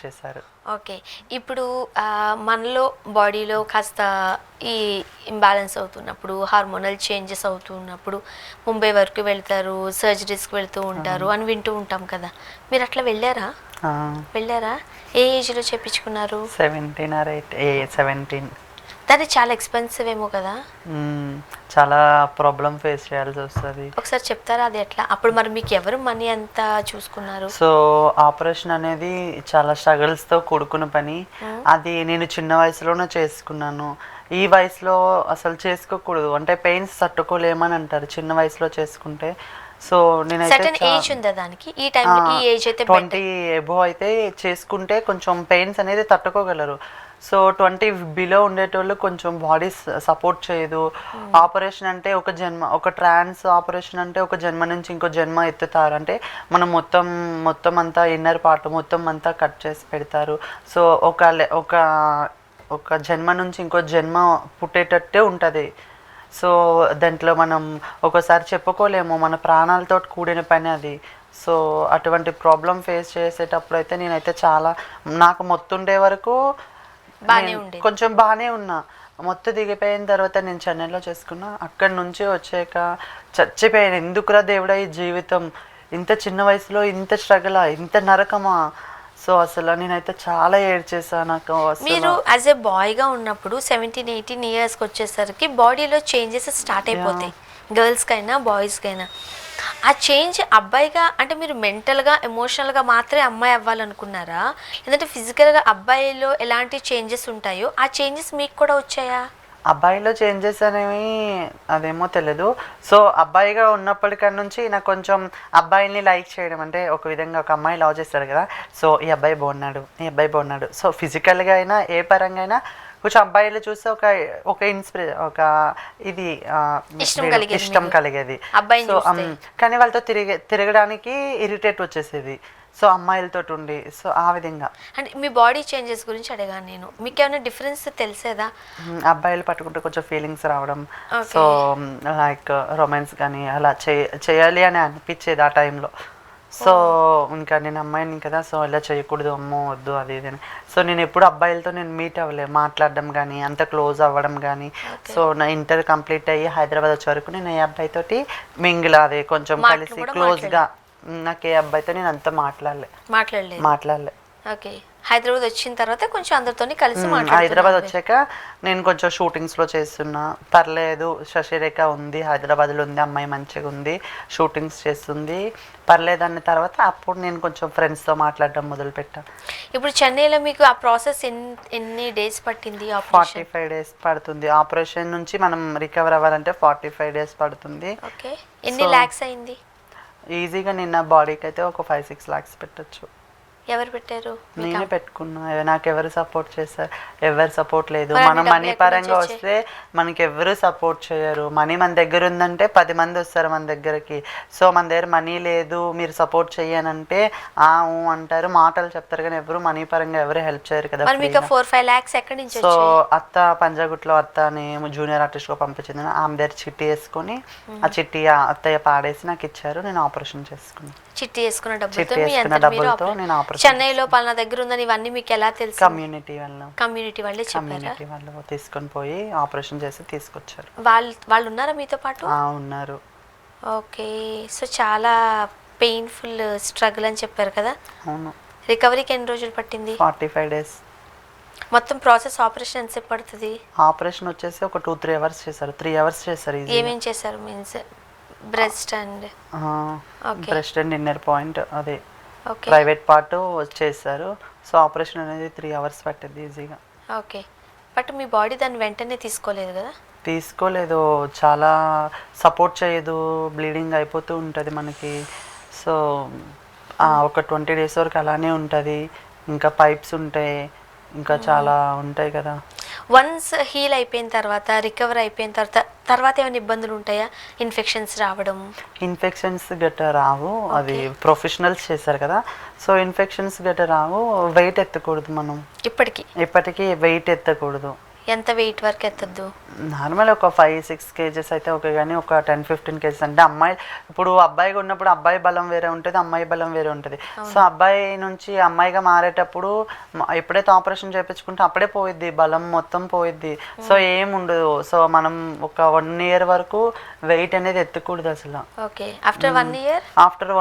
చేశారు. ఓకే. ఇప్పుడు మనలో బాడీలో కాస్త ఈ ఇంబ్యాలెన్స్ అవుతున్నప్పుడు, హార్మోనల్ చేంజెస్ అవుతున్నప్పుడు ముంబై వరకు వెళ్తారు, సర్జరీస్కి వెళ్తూ ఉంటారు అని వింటూ ఉంటాం కదా, మీరు అట్లా వెళ్ళారా? ఏ ఏజ్లో చేయించుకున్నారు? 17. దాన్ని చాలా ఎక్స్పెన్సివ్ ఏమో కదా? చాలా ప్రాబ్లం ఫేస్ చేయాల్సి వస్తుంది. ఒకసారి చెప్తారా అది ఎట్లా? అప్పుడు మరి మీకు ఎవరు మనీ అంతా చూసుకున్నారు? సో ఆపరేషన్ అనేది చాలా స్ట్రగుల్స్తో కూడుకున్న పని. అది నేను చిన్న వయసులోనే చేసుకున్నాను. ఈ వయసులో అసలు చేసుకోకూడదు, అంటే పెయిన్స్ తట్టుకోలేమని అంటారు చిన్న వయసులో చేసుకుంటే. సో నేనైతే 20 ఎబో అయితే చేసుకుంటే కొంచెం పెయిన్స్ అనేది తట్టుకోగలరు. సో 20 బిలో ఉండేటోళ్ళు కొంచెం బాడీ సపోర్ట్ చేయదు. ఆపరేషన్ అంటే ఒక ట్రాన్స్ ఆపరేషన్ అంటే ఒక జన్మ నుంచి ఇంకో జన్మ ఎత్తుతారు, అంటే మనం మొత్తం అంతా ఇన్నర్ పార్ట్ మొత్తం అంతా కట్ చేసి పెడతారు. సో ఒక జన్మ నుంచి ఇంకో జన్మ పుట్టేటట్టే ఉంటుంది. సో దాంట్లో మనం ఒకసారి చెప్పుకోలేము, మన ప్రాణాలతో కూడిన పని అది. సో అటువంటి ప్రాబ్లం ఫేస్ చేసేటప్పుడు అయితే నేనైతే చాలా, నాకు మొత్తుండే వరకు కొంచెం బాగానే ఉన్నా. మొత్తం దిగిపోయిన తర్వాత నేను చెన్నైలో చేసుకున్నా. అక్కడి నుంచి వచ్చాక చచ్చిపోయాను. ఎందుకురా దేవుడా ఈ జీవితం, ఇంత చిన్న వయసులో ఇంత స్ట్రగులా, ఇంత నరకమా. సో అసలు నేనైతే చాలా ఏడ్చేసాను. నాకు మీరు యాజ్ ఏ బాయ్గా ఉన్నప్పుడు 17-18 ఇయర్స్కి వచ్చేసరికి బాడీలో చేంజెస్ స్టార్ట్ అయిపోతాయి, గర్ల్స్కైనా బాయ్స్కైనా. ఆ చేంజ్ అబ్బాయిగా అంటే మీరు మెంటల్గా ఎమోషనల్గా మాత్రమే అమ్మాయి అవ్వాలనుకున్నారా, లేదంటే ఫిజికల్గా అబ్బాయిలో ఎలాంటి చేంజెస్ ఉంటాయో ఆ చేంజెస్ మీకు కూడా వచ్చాయా? అబ్బాయిలో చేంజెస్ అనేవి అదేమో తెలియదు. సో అబ్బాయిగా ఉన్నప్పటికీ నుంచి నాకు కొంచెం అబ్బాయిని లైక్ చేయడం, అంటే ఒక విధంగా ఒక అమ్మాయి లవ్ చేస్తాడు కదా, సో ఈ అబ్బాయి బాగున్నాడు. సో ఫిజికల్గా అయినా ఏ పరంగా అయినా కొంచెం అబ్బాయిలు చూస్తే ఒక ఇన్స్పిరేషన్, ఇది ఇష్టం కలిగేది. సో కానీ వాళ్ళతో తిరగడానికి ఇరిటేట్ వచ్చేసేది. సో అమ్మాయిలతో ఉండి, సో ఆ విధంగా. అంటే మీ బాడీ చేంజెస్ గురించి అడిగాను నేను, మీకు ఏమైనా డిఫరెన్స్ తెలిసేదా? అబ్బాయిలు పట్టుకుంటే కొంచెం ఫీలింగ్స్ రావడం, సో లైక్ రొమాన్స్ కానీ అలా చేయాలి అని అనిపించేది ఆ టైంలో. సో ఇంకా నేను అమ్మాయిని కదా, సో ఇలా చేయకూడదు, అమ్మో వద్దు అది ఇది అని. సో నేను ఎప్పుడు అబ్బాయిలతో నేను మీట్ అవ్వలేదు, మాట్లాడడం కానీ అంత క్లోజ్ అవ్వడం కానీ. సో నా ఇంటర్ కంప్లీట్ అయ్యి హైదరాబాద్ వచ్చే వరకు నేను ఏ అబ్బాయితోటి మింగిల్, అదే కొంచెం కలిసి క్లోజ్గా, నాకు ఏ అబ్బాయితో నేను అంత మాట్లాడలే. ఓకే. హైదరాబాద్ వచ్చిన తర్వాత కొంచెం అందరితో కలిసి హైదరాబాద్ వచ్చాక నేను కొంచెం షూటింగ్స్లో చేస్తున్నా, పర్లేదు, శశిరేఖ ఉంది హైదరాబాద్లో ఉంది, అమ్మాయి మంచిగా ఉంది, షూటింగ్స్ చేస్తుంది, పర్లేదు అన్న తర్వాత అప్పుడు నేను కొంచెం ఫ్రెండ్స్తో మాట్లాడడం మొదలుపెట్టాను. ఇప్పుడు చెన్నైలో మీకు ఆ ప్రాసెస్ ఎన్ని డేస్ పట్టింది? 45 డేస్ పడుతుంది. ఆపరేషన్ నుంచి మనం రికవర్ అవ్వాలంటే 45 డేస్ పడుతుంది. ఓకే. ఎన్ని లాక్స్ అయింది? ఈజీగా నిన్న బాడీకి అయితే ఒక 5-6 lakhs పెట్టచ్చు. ఎవరు పెట్టారు? నేనే పెట్టుకున్నా. నాకు ఎవరు సపోర్ట్ చేస్తారు? ఎవరు సపోర్ట్ లేదు. మరి మనం అన్ని మనీ డబ్బులు ఎక్కడి పరంగా నుంచి వస్తే మనకి ఎవరు సపోర్ట్ చేయరు. మనీ మన దగ్గర ఉందంటే 10 మంది వస్తారు మన దగ్గరికి. సో మన దగ్గర మనీ లేదు, మీరు సపోర్ట్ చెయ్యనంటే ఊ అంటారు, మాటలు చెప్తారు, కానీ ఎవరు మనీ పరంగా ఎవరు హెల్ప్ చేయరు కదా. మరి మీకు 4-5 lakhs ఎక్కడి నుంచి సో వచ్చాయి? అత్త పంజాగుట్లో అత్త అని జూనియర్ ఆర్టిస్ట్గా పంపించింది. ఆమె దగ్గర చిట్టి వేసుకొని ఆ చిట్టి అత్తయ్య పాడేసి నాకు ఇచ్చారు. నేను ఆపరేషన్ చేసుకున్నాను. చిట్టి వేసుకున్న డబ్బులతో చిట్టి మీ వేసుకున్న అంతట మీరు డబ్బులతో నేను ఆపరేషన్ చెన్నైలో పలానా దగ్గర ఉందని ఇవన్నీ మీకు ఎలా తెలుసు? కమ్యూనిటీ వల్ల కమ్యూనిటీ వాళ్ళే చెప్పారా? కమ్యూనిటీ వాళ్ళు తీసుకొని పోయి ఆపరేషన్ చేసి తీసుకొచ్చారు. వాళ్ళు ఉన్నారా మీతో పాటు? ఉన్నారు. ఓకే. సో చాలా పెయిన్ఫుల్ స్ట్రగుల్ అని చెప్పారు కదా. అవును. రికవరీకి ఎన్ని రోజులు పట్టింది? 45 days. మొత్తం ప్రాసెస్ ఆపరేషన్ ఎంతసేపు పడుతుంది? ఆపరేషన్ వచ్చేసి ఒక 2-3 hours చేశారు. 3 hours చేశారు. ఏమేం చేశారు? Means breast and breast and inner point అదే ఓకే ప్రైవేట్ పార్ట్ చేశారు. సో ఆపరేషన్ అనేది 3 hours పట్టింది ఈజీగా. ఓకే. బట్ మీ బాడీ దాన్ని వెంటనే తీసుకోలేదు కదా? తీసుకోలేదు, చాలా సపోర్ట్ చేయదు, బ్లీడింగ్ అయిపోతూ ఉంటుంది మనకి. సో ఒక 20 days వరకు అలానే ఉంటుంది. ఇంకా పైప్స్ ఉంటాయి, ఇంకా చాలా ఉంటాయి కదా. వన్స్ హీల్ అయిపోయిన తర్వాత, రికవర్ అయిపోయిన తర్వాత ఏమైనా ఇబ్బందులు ఉంటాయా? ఇన్ఫెక్షన్స్ రావడం? ఇన్ఫెక్షన్స్ గట్రా రావు, అది ప్రొఫెషనల్స్ చేశారు కదా. సో ఇన్ఫెక్షన్స్ గట్రా రావు. వెయిట్ ఎత్తకూడదు మనం, ఇప్పటికీ వెయిట్ ఎత్తకూడదు. ఎంత వెయిట్ వరకు ఎత్తద్దు? నార్మల్ ఒక 5-6 kgs అయితే ఓకే, కానీ ఒక 10-15 kgs అంటే అమ్మాయి, ఇప్పుడు అబ్బాయిగా ఉన్నప్పుడు అబ్బాయి బలం వేరే ఉంటుంది, అమ్మాయి బలం వేరే ఉంటుంది. సో అబ్బాయి నుంచి అమ్మాయిగా మారేటప్పుడు ఎప్పుడైతే ఆపరేషన్ చేయించుకుంటే అప్పుడే పోయిద్ది, బలం మొత్తం పోయిద్ది. సో ఏముండదు. సో మనం ఒక 1 year వరకు వెయిట్ అనేది ఎత్తకూడదు అసలు. ఓకే. ఆఫ్టర్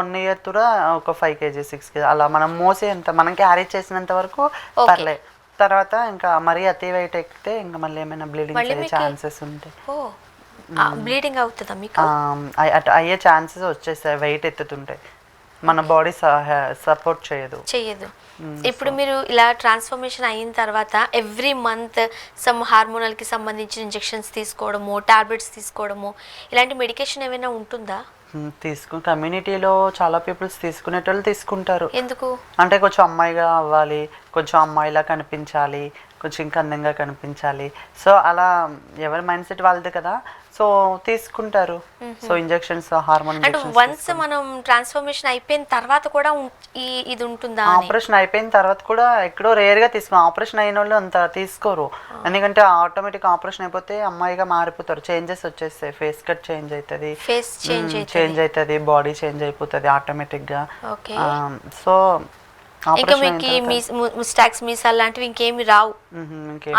1 year కూడా ఒక 5 kgs 6 kgs అలా మనం మోసేంత, మనం క్యారీ చేసినంత వరకు పర్లేదు. తర్వాత ఇంకా మరీ అతి వెయిట్ ఎక్కితే ఇంకా మళ్ళీ ఏమైనా బ్లీడింగ్ అయ్యే ఛాన్సెస్ ఉంటాయి. బ్లీడింగ్ అవుతుందా మీకు? అయ్యే ఛాన్సెస్ వచ్చేస్తాయి వెయిట్ ఎత్తుతుంటాయి. మన బాడీ సపోర్ట్ చేయదు. ఇప్పుడు మీరు ఇలా ట్రాన్స్ఫర్మేషన్ అయిన తర్వాత ఎవ్రీ మంత్ సమ్ హార్మోనల్కి సంబంధించిన ఇంజెక్షన్స్ తీసుకోవడము, టాబ్లెట్స్ తీసుకోవడము, ఇలాంటి మెడికేషన్ ఏమైనా ఉంటుందా? కమ్యూనిటీలో చాలా పీపుల్స్ తీసుకునేటోళ్ళు తీసుకుంటారు. ఎందుకు అంటే కొంచెం అమ్మాయిగా అవ్వాలి, కొంచెం అమ్మాయిలా కనిపించాలి, కొంచెం ఇంకా అందంగా కనిపించాలి. సో అలా ఎవరి మైండ్ సెట్ వాళ్ళది కదా. సో తీసుకుంటారు. So injections, hormone injections. Once మనం ట్రాన్స్ఫర్మేషన్ అయిపోయిన తర్వాత కూడా ఇది ఉంటుందా? ఆపరేషన్ అయిపోయిన తర్వాత కూడా ఎక్కడో రేర్ గా తీసుకున్నాం. ఆపరేషన్ అయిన వాళ్ళు అంత తీసుకోరు, ఎందుకంటే ఆటోమేటిక్ ఆపరేషన్ అయిపోతే అమ్మాయిగా మారిపోతారు. చేంజెస్ వచ్చేస్తాయి, ఫేస్ కట్ చేంజ్ అవుతుంది, చేంజ్ అవుతుంది, బాడీ చేంజ్ అయిపోతుంది ఆటోమేటిక్ గా. సో ఇంకా మీకు మిస్టాక్స్, మీసాలు లాంటివి ఇంకేమి రావు.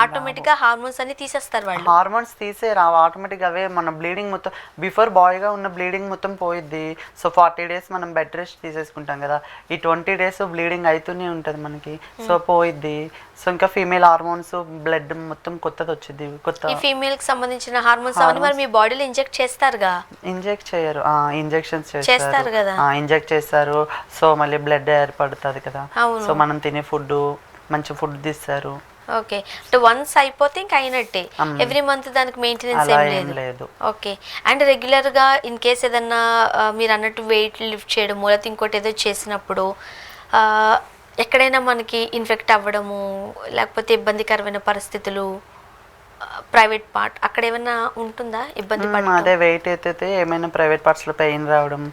ఆటోమేటిక్ గా హార్మోన్స్ అన్ని తీసేస్తారు వాళ్ళు. హార్మోన్స్ తీసే రావు, ఆటోమేటిక్ అవే. మన బ్లీడింగ్ మొత్తం బిఫోర్ బాయ్ గా ఉన్న బ్లీడింగ్ మొత్తం పోయిద్ది. సో 40 days మనం బెడ్ రెస్ట్ తీసేసుకుంటాం కదా, ఈ 20 days బ్లీడింగ్ అవుతూనే ఉంటుంది మనకి. సో పోయిద్ది. సో ఇంకా ఫీమేల్ హార్మోన్స్, బ్లడ్ మొత్తం కొత్తది వచ్చింది. కొత్త ఫీమేల్ కి సంబంధించిన హార్మోన్స్ అవన్నీ మరి మీ బాడీలో ఇంజెక్ట్ చేస్తారుగా? ఇంజెక్ట్ చేయరు, ఇంజెక్షన్స్ చేస్తారు కదా. ఇంజెక్ట్ చేస్తారు. సో మళ్ళీ బ్లడ్ ఏర్పడుతుంది కదా. సో మనం తినే ఫుడ్, మంచి ఫుడ్ తీస్తారు. ఓకే. వన్స్ అయిపోతే ఇంకా అయినట్టే, ఎవ్రీ మంత్ దానికి మెయింటెనెన్స్ ఏం లేదు. ఓకే. అండ్ రెగ్యులర్ గా ఇన్ కేస్ ఏదన్నా మీరు అన్నట్టు వెయిట్ లిఫ్ట్ చేయడము, లేకపోతే ఇంకోటి ఏదో చేసినప్పుడు ఎక్కడైనా మనకి ఇన్ఫెక్ట్ అవ్వడము, లేకపోతే ఇబ్బందికరమైన పరిస్థితులు, ప్రైవేట్ పార్ట్ అక్కడ ఏమైనా ఉంటుందా ఇబ్బంది? అదే వెయిట్ ఎత్తితే ఏమైనా ప్రైవేట్ పార్ట్స్ లో పెయిన్ రావడం,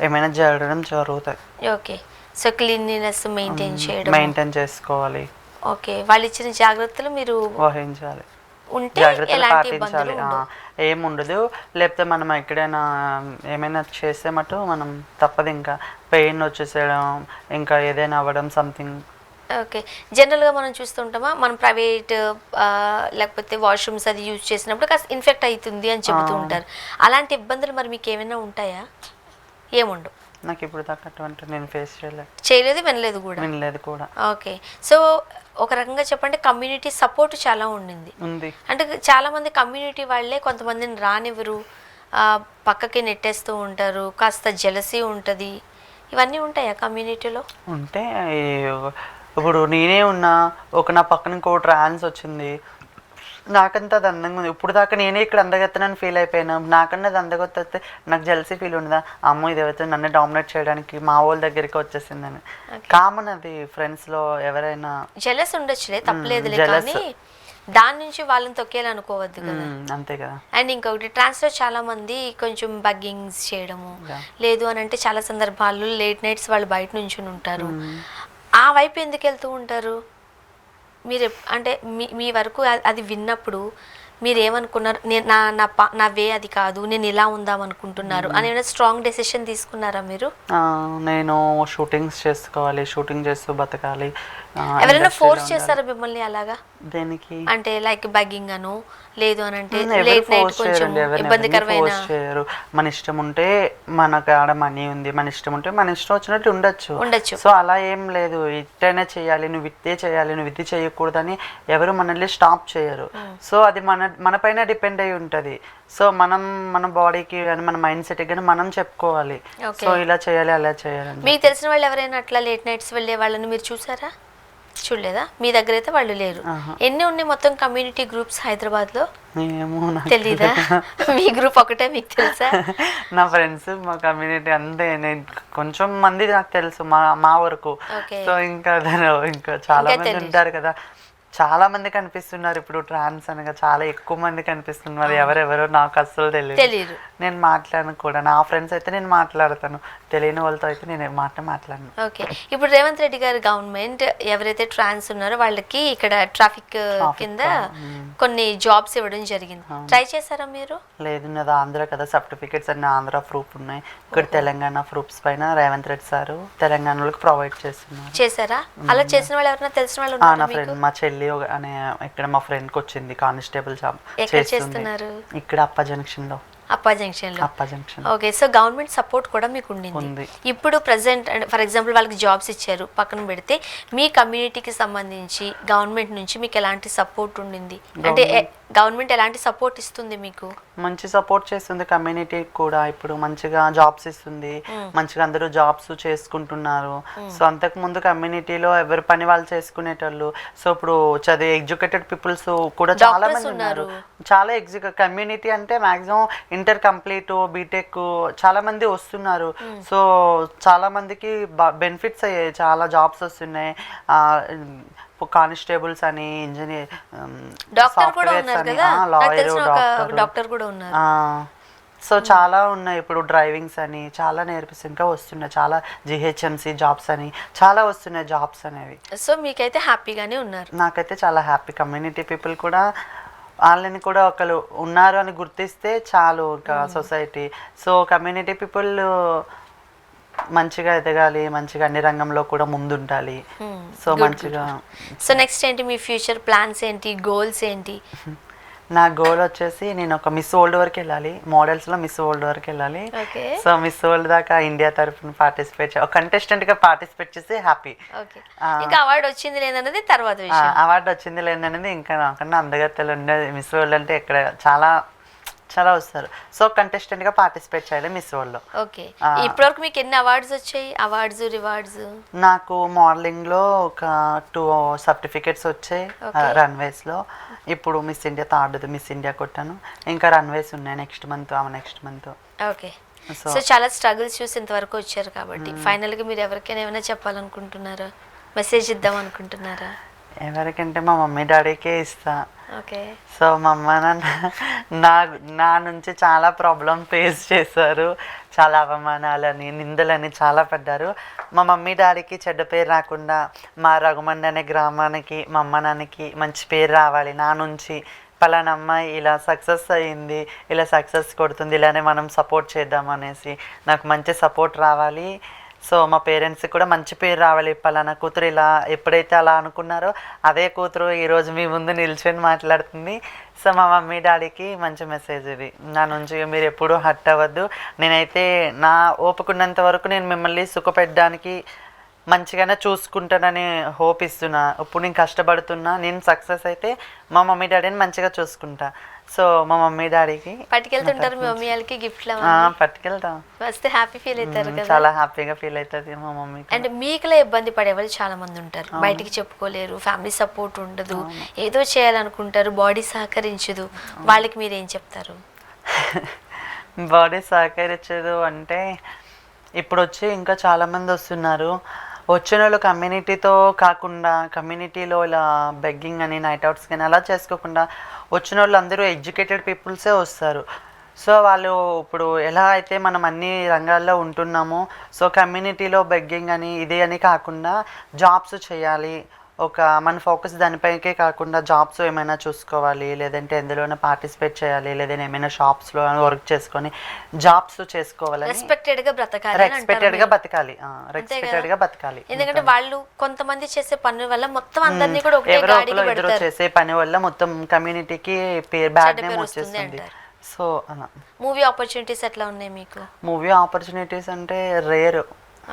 ఏమైనా జరగడం జరుగుతాయి. ఓకే. సో క్లీన్లీనెస్ మెయింటైన్ చేసుకోవాలి. ఓకే. వాళ్ళు ఇచ్చిన జాగ్రత్తలు మీరు వహించాలి, ఉంటే జాగ్రత్తలు పాటించాలి. ఏముండదు. లేకపోతే మనం ఎక్కడైనా ఏమైనా చేస్తే మటు మనం తప్పదు, ఇంకా పెయిన్ వచ్చేసేయడం, ఇంకా ఏదైనా అవ్వడం సంథింగ్. ఓకే. జనరల్గా మనం చూస్తుంటామా, మనం ప్రైవేట్ లేకపోతే వాష్రూమ్స్ అది యూజ్ చేసినప్పుడు కాస్త ఇన్ఫెక్ట్ అవుతుంది అని చెబుతూ ఉంటారు. అలాంటి ఇబ్బందులు మరి మీకు ఏమైనా ఉంటాయా? ఏముండవు. నాకు ఇప్పుడు దాకా అటువంటి నేను ఫేస్ చేయలేదు, వినలేదు కూడా. ఓకే. సో ఒక రకంగా చెప్పండి, కమ్యూనిటీ సపోర్ట్ చాలా ఉంది. అంటే చాలా మంది కమ్యూనిటీ వాళ్ళే కొంతమందిని రానివ్వరు, పక్కకి నెట్టేస్తూ ఉంటారు, కాస్త జెలసీ ఉంటుంది. ఇవన్నీ ఉంటాయా కమ్యూనిటీలో? ఉంటే ఇప్పుడు నేనే ఉన్నా, నా పక్కన ఇంకో ట్రాన్స్ వచ్చింది, నాకంతా అది అందంగా ఉంది. ఇప్పుడు దాకా నేనే ఇక్కడ అందగత్తనని ఫీల్ అయిపోయాను. నాకన్నా అది అందగొత్తే నాకు జెల్సీ ఫీల్ ఉండదా, అమ్మో ఇది ఎవరైతే నన్ను డామినేట్ చేయడానికి మా వాళ్ళ దగ్గరికి వచ్చేసిందని. కామన్ అది ఫ్రెండ్స్లో ఎవరైనా జెలస్ ఉండొచ్చులే, తప్పలేదులే, jealous. కానీ దాని నుంచి వాళ్ళని తొక్కేయాలనుకోవద్దు కదా. అంతే కదా. అండ్ ఇంకొకటి ట్రాన్స్లో చాలా మంది కొంచెం బగ్గింగ్స్ చేయడము, Yeah. లేదు అని అంటే చాలా సందర్భాల్లో లేట్ నైట్స్ వాళ్ళు బయట నుంచి ఉంటారు. ఆ వైపు ఎందుకు వెళ్తూ ఉంటారు మీరు? అంటే మీ వరకు అది విన్నప్పుడు మీరు ఏమనుకున్నారు? నేను నా వే అది కాదు, నేను ఇలా ఉందాం అనుకుంటున్నారు అని ఏమైనా స్ట్రాంగ్ డెసిషన్ తీసుకున్నారా మీరు? నేను షూటింగ్స్ చేసుకోవాలి, షూటింగ్ చేస్తూ బతకాలి. ఎవరైనా ఫోర్స్ చేస్తారా మిమ్మల్ని అలాగా? దేనికి అంటే లైక్ బగ్గింగ్ అను, లేదు అని అంటే ఎవరు లేట్ నైట్ ఫోర్స్ కొంచెం చేయరండి, ఎవరిని ఇబ్బందికరమైన. ఫోర్స్ చేయరు. మన ఇష్టం ఉంటే మనకు ఆడ మనీ ఉంది, మన ఇష్టం ఉంటే మన ఇష్టం వచ్చినట్టు ఉండొచ్చు. సో అలా ఏం లేదు, ఇట్టైనా చేయాలి, నువ్వు ఇట్టే చేయాలి, నువ్వు ఇది చేయకూడదని ఎవరు మనల్ని స్టాప్ చేయరు. సో అది మన పైన డిపెండ్ అయి ఉంటుంది. సో మనం మన బాడీకి కానీ మన మైండ్ సెట్కి కానీ మనం చెప్పుకోవాలి, సో ఇలా చేయాలి అలా చేయాలి. మీకు తెలిసిన వాళ్ళు ఎవరైనా అట్లా లేట్ నైట్స్ వెళ్ళే వాళ్ళని మీరు చూసారా? చూడలేదా? మీ దగ్గర అయితే వాళ్ళు లేరు. ఎన్ని ఉన్నాయి మొత్తం కమ్యూనిటీ గ్రూప్స్ హైదరాబాద్లో? తెలీదా? మీ గ్రూప్ ఒకటే మీకు తెలుసా? నా ఫ్రెండ్స్ మా కమ్యూనిటీ అంతే, నేను కొంచెం మంది నాకు తెలుసు మా వరకు. సో ఇంకా చాలా మంది ఉంటారు కదా, చాలా మంది కనిపిస్తున్నారు ఇప్పుడు ట్రాన్స్ అనగా, చాలా ఎక్కువ మంది కనిపిస్తున్నారు. ఎవరెవరో నాకు అస్సలు తెలియదు. నేను మాట్లాడను కూడా. నా ఫ్రెండ్స్ అయితే నేను మాట్లాడతాను, తెలియని వాళ్ళతో అయితే నేను మాట్లాడను. ఓకే, ఇప్పుడు రేవంత్ రెడ్డి గారు గవర్నమెంట్ ఎవరైతే ట్రాన్స్ ఉన్నారో వాళ్ళకి ఇక్కడ ట్రాఫిక్ కింద కొన్ని జాబ్స్ ఇవ్వడం జరిగింది. ట్రై చేశారా మీరు? లేదు, నాది ఆంధ్ర కదా, సర్టిఫికేట్స్ అన్ని ఆంధ్ర ప్రూఫ్ ఉన్నాయి. ఇక్కడ తెలంగాణ ప్రూఫ్స్ పైన రేవంత్ రెడ్డి సార్ తెలంగాణలోకి ప్రొవైడ్ చేస్తున్నారు. చేశారా? అలా చేసిన వాళ్ళు ఎవరైనా తెలిసిన వాళ్ళు? నా ఫ్రెండ్, మా చెల్లి అనే ఇక్కడ మా ఫ్రెండ్ కి వచ్చింది కానిస్టేబుల్ జాబ్ చేస్తున్నారు ఇక్కడ అప్ప జంక్షన్ లో. ఓకే, సో గవర్నమెంట్ సపోర్ట్ కూడా మీకు ఉండింది. ఇప్పుడు ప్రెసెంట్ ఫర్ ఎగ్జాంపుల్ వాళ్ళకి జాబ్స్ ఇచ్చారు, పక్కన పెడితే మీ కమ్యూనిటీకి సంబంధించి గవర్నమెంట్ నుంచి మీకు ఎలాంటి సపోర్ట్ ఉండింది? అంటే గవర్నమెంట్ ఎలాంటి సపోర్ట్ ఇస్తుంది మీకు? మంచి సపోర్ట్ చేస్తుంది కమ్యూనిటీకి కూడా. ఇప్పుడు మంచిగా జాబ్స్ ఇస్తుంది, మంచిగా అందరూ జాబ్స్ చేసుకుంటున్నారు. సో అంతకు ముందు కమ్యూనిటీలో ఎవరి పని వాళ్ళు చేసుకునేటోళ్ళు. సో ఇప్పుడు చదివే ఎడ్యుకేటెడ్ పీపుల్స్ కూడా చాలా మంది ఉన్నారు. చాలా కమ్యూనిటీ అంటే మాక్సిమం ఇంటర్ కంప్లీట్, బీటెక్ చాలా మంది వస్తున్నారు. సో చాలా మందికి బెనిఫిట్స్ అయ్యాయి, చాలా జాబ్స్ వస్తున్నాయి. కానిస్టేబుల్స్ అని, ఇంజనీర్, సాఫ్ట్వేర్స్ అని, లాయర్, డాక్టర్ కూడా ఉన్నారు. సో చాలా ఉన్నాయి. ఇప్పుడు డ్రైవింగ్స్ అని చాలా నేర్పిస్తే ఇంకా వస్తున్నాయి. చాలా జిహెచ్ఎంసీ జాబ్స్ అని చాలా వస్తున్నాయి జాబ్స్ అనేవి. సో మీకైతే హ్యాపీగానే ఉన్నారు? నాకైతే చాలా హ్యాపీ. కమ్యూనిటీ పీపుల్ కూడా వాళ్ళని కూడా ఒకరు ఉన్నారు అని గుర్తిస్తే చాలు ఇంకా సొసైటీ. సో కమ్యూనిటీ పీపుల్ మంచిగా ఎదగాలి, మంచిగా అన్ని రంగంలో కూడా ముందుండాలి. సో మంచిగా. సో నెక్స్ట్ ఏంటి మీ ఫ్యూచర్ ప్లాన్స్ ఏంటి, గోల్స్ ఏంటి? నా గోల్ వచ్చేసి నేను ఒక మిస్ వరల్డ్ వరకు వెళ్ళాలి, మోడల్స్లో మిస్ వరల్డ్ వరకు వెళ్ళాలి. సో మిస్ వరల్డ్ దాకా ఇండియా తరఫున పార్టిసిపేట్, ఒక కంటెస్టెంట్గా పార్టిసిపేట్ చేసి హ్యాపీ. ఇంకా అవార్డు వచ్చింది లేదన్నది తర్వాత విషయం. అవార్డు వచ్చింది లేదన్నది ఇంకా నాకన్నా అందగత్తెలు ఉండేది. మిస్ వరల్డ్ అంటే ఇక్కడ చాలా చాలా వస్తారు. సో కంటెస్టెంట్గా పార్టిసిపేట్ చేయాలి మిస్ వరల్డ్లో. ఓకే, ఇప్పటివరకు మీకు ఎన్ని అవార్డ్స్ వచ్చాయి? Awards, rewards? నాకు మోడలింగ్లో ఒక 2 సర్టిఫికేట్స్ వచ్చాయి రన్వేస్లో. ఇప్పుడు miss India third miss India కొట్టాను. ఇంకా రన్వేస్ ఉన్నాయి నెక్స్ట్ మంత్. ఓకే, సో చాలా స్ట్రగుల్స్ చూసి ఇంతవరకు వచ్చారు కాబట్టి ఫైనల్గా మీరు ఎవరికైనా ఏమైనా చెప్పాలనుకుంటున్నారా, మెసేజ్ ఇద్దాం అనుకుంటున్నారా? ఎవరికంటే మా మమ్మీ డాడీకే ఇస్తా. ఓకే, సో మా అమ్మ నాన్న నా నుంచి చాలా ప్రాబ్లం ఫేస్ చేశారు, చాలా అవమానాలని, నిందలని చాలా పడ్డారు. మా మమ్మీ డాడీకి చెడ్డ పేరు రాకుండా, మా రఘుమండ అనే గ్రామానికి, మా అమ్మ నాన్నకి మంచి పేరు రావాలి నా నుంచి. పలానా అమ్మాయి ఇలా సక్సెస్ అయ్యింది, ఇలా సక్సెస్ కొడుతుంది, ఇలానే మనం సపోర్ట్ చేద్దాం అనేసి నాకు మంచి సపోర్ట్ రావాలి. సో మా పేరెంట్స్కి కూడా మంచి పేరు రావాలి. పలానా కూతురు ఇలా ఎప్పుడైతే అలా అనుకున్నారో అదే కూతురు ఈరోజు మీ ముందు నిల్చొని మాట్లాడుతుంది. సో మా మమ్మీ డాడీకి మంచి మెసేజ్ ఇది నా నుంచి. మీరు ఎప్పుడూ హర్ట్ అవ్వద్దు. నేనైతే నా ఓపుకున్నంత వరకు నేను మిమ్మల్ని సుఖపెట్టడానికి మంచిగానే చూసుకుంటానని హోప్ ఇస్తున్నా. ఇప్పుడు నేను కష్టపడుతున్నా, నేను సక్సెస్ అయితే మా మమ్మీ డాడీని మంచిగా చూసుకుంటా. సో మా మమ్మీ డాడీకి పట్టుకెళ్తుంటారు మీ మమ్మీ వాళ్ళకి గిఫ్ట్లు పట్టుకెళ్తాం. వస్తే హ్యాపీ ఫీల్ అవుతారు కదా. చాలా హ్యాపీగా ఫీల్ అవుతుంది మా మమ్మీకి. అండ్ మీకులా ఇబ్బంది పడే వాళ్ళు చాలా మంది ఉంటారు, బయటికి చెప్పుకోలేరు, ఫ్యామిలీ సపోర్ట్ ఉండదు, ఏదో చేయాలనుకుంటారు, బాడీ సహకరించదు, వాళ్ళకి మీరు ఏం చెప్తారు? బాడీ సహకరించదు అంటే ఇప్పుడు వచ్చి ఇంకా చాలామంది వస్తున్నారు. వచ్చిన వాళ్ళు కమ్యూనిటీతో కాకుండా కమ్యూనిటీలో ఇలా బెగ్గింగ్ అని నైట్ అవుట్స్ కానీ అలా చేసుకోకుండా వచ్చిన వాళ్ళు అందరూ ఎడ్యుకేటెడ్ పీపుల్సే వస్తారు. సో వాళ్ళు ఇప్పుడు ఎలా అయితే మనం అన్ని రంగాల్లో ఉంటున్నామో సో కమ్యూనిటీలో బెగ్గింగ్ అని ఇది అని కాకుండా జాబ్స్ చేయాలి, ఒక మన ఫోకస్ దానిపైకే కాకుండా జాబ్స్ ఏమైనా చూసుకోవాలి, లేదంటే ఎందులోనే పార్టిసిపేట్ చేయాలి, లేదంటే ఏమైనా షాప్స్లో వర్క్ చేసుకొని జాబ్స్ చేసుకోవాలని రెస్పెక్టెడ్గా బ్రతకాలి, రెస్పెక్టెడ్గా బతకాలి, రెస్పెక్టెడ్గా బతకాలి. ఎందుకంటే వాళ్ళు కొంతమంది చేసే పనుల వల్ల మొత్తం అందరినీ కూడా ఒకటే ఎవరో గాడికి ఒకరు ఎదురు పెడతారు, చేసే పని వల్ల మొత్తం కమ్యూనిటీకి బ్యాడ్ నేమ్ వస్తుంది వచ్చేస్తుంది. అంటారు. సో అలా మూవీ ఆపర్చునిటీస్ ఎట్లా ఉన్నాయి మీకు? మూవీ ఆపర్చునిటీస్ అంటే రేర్.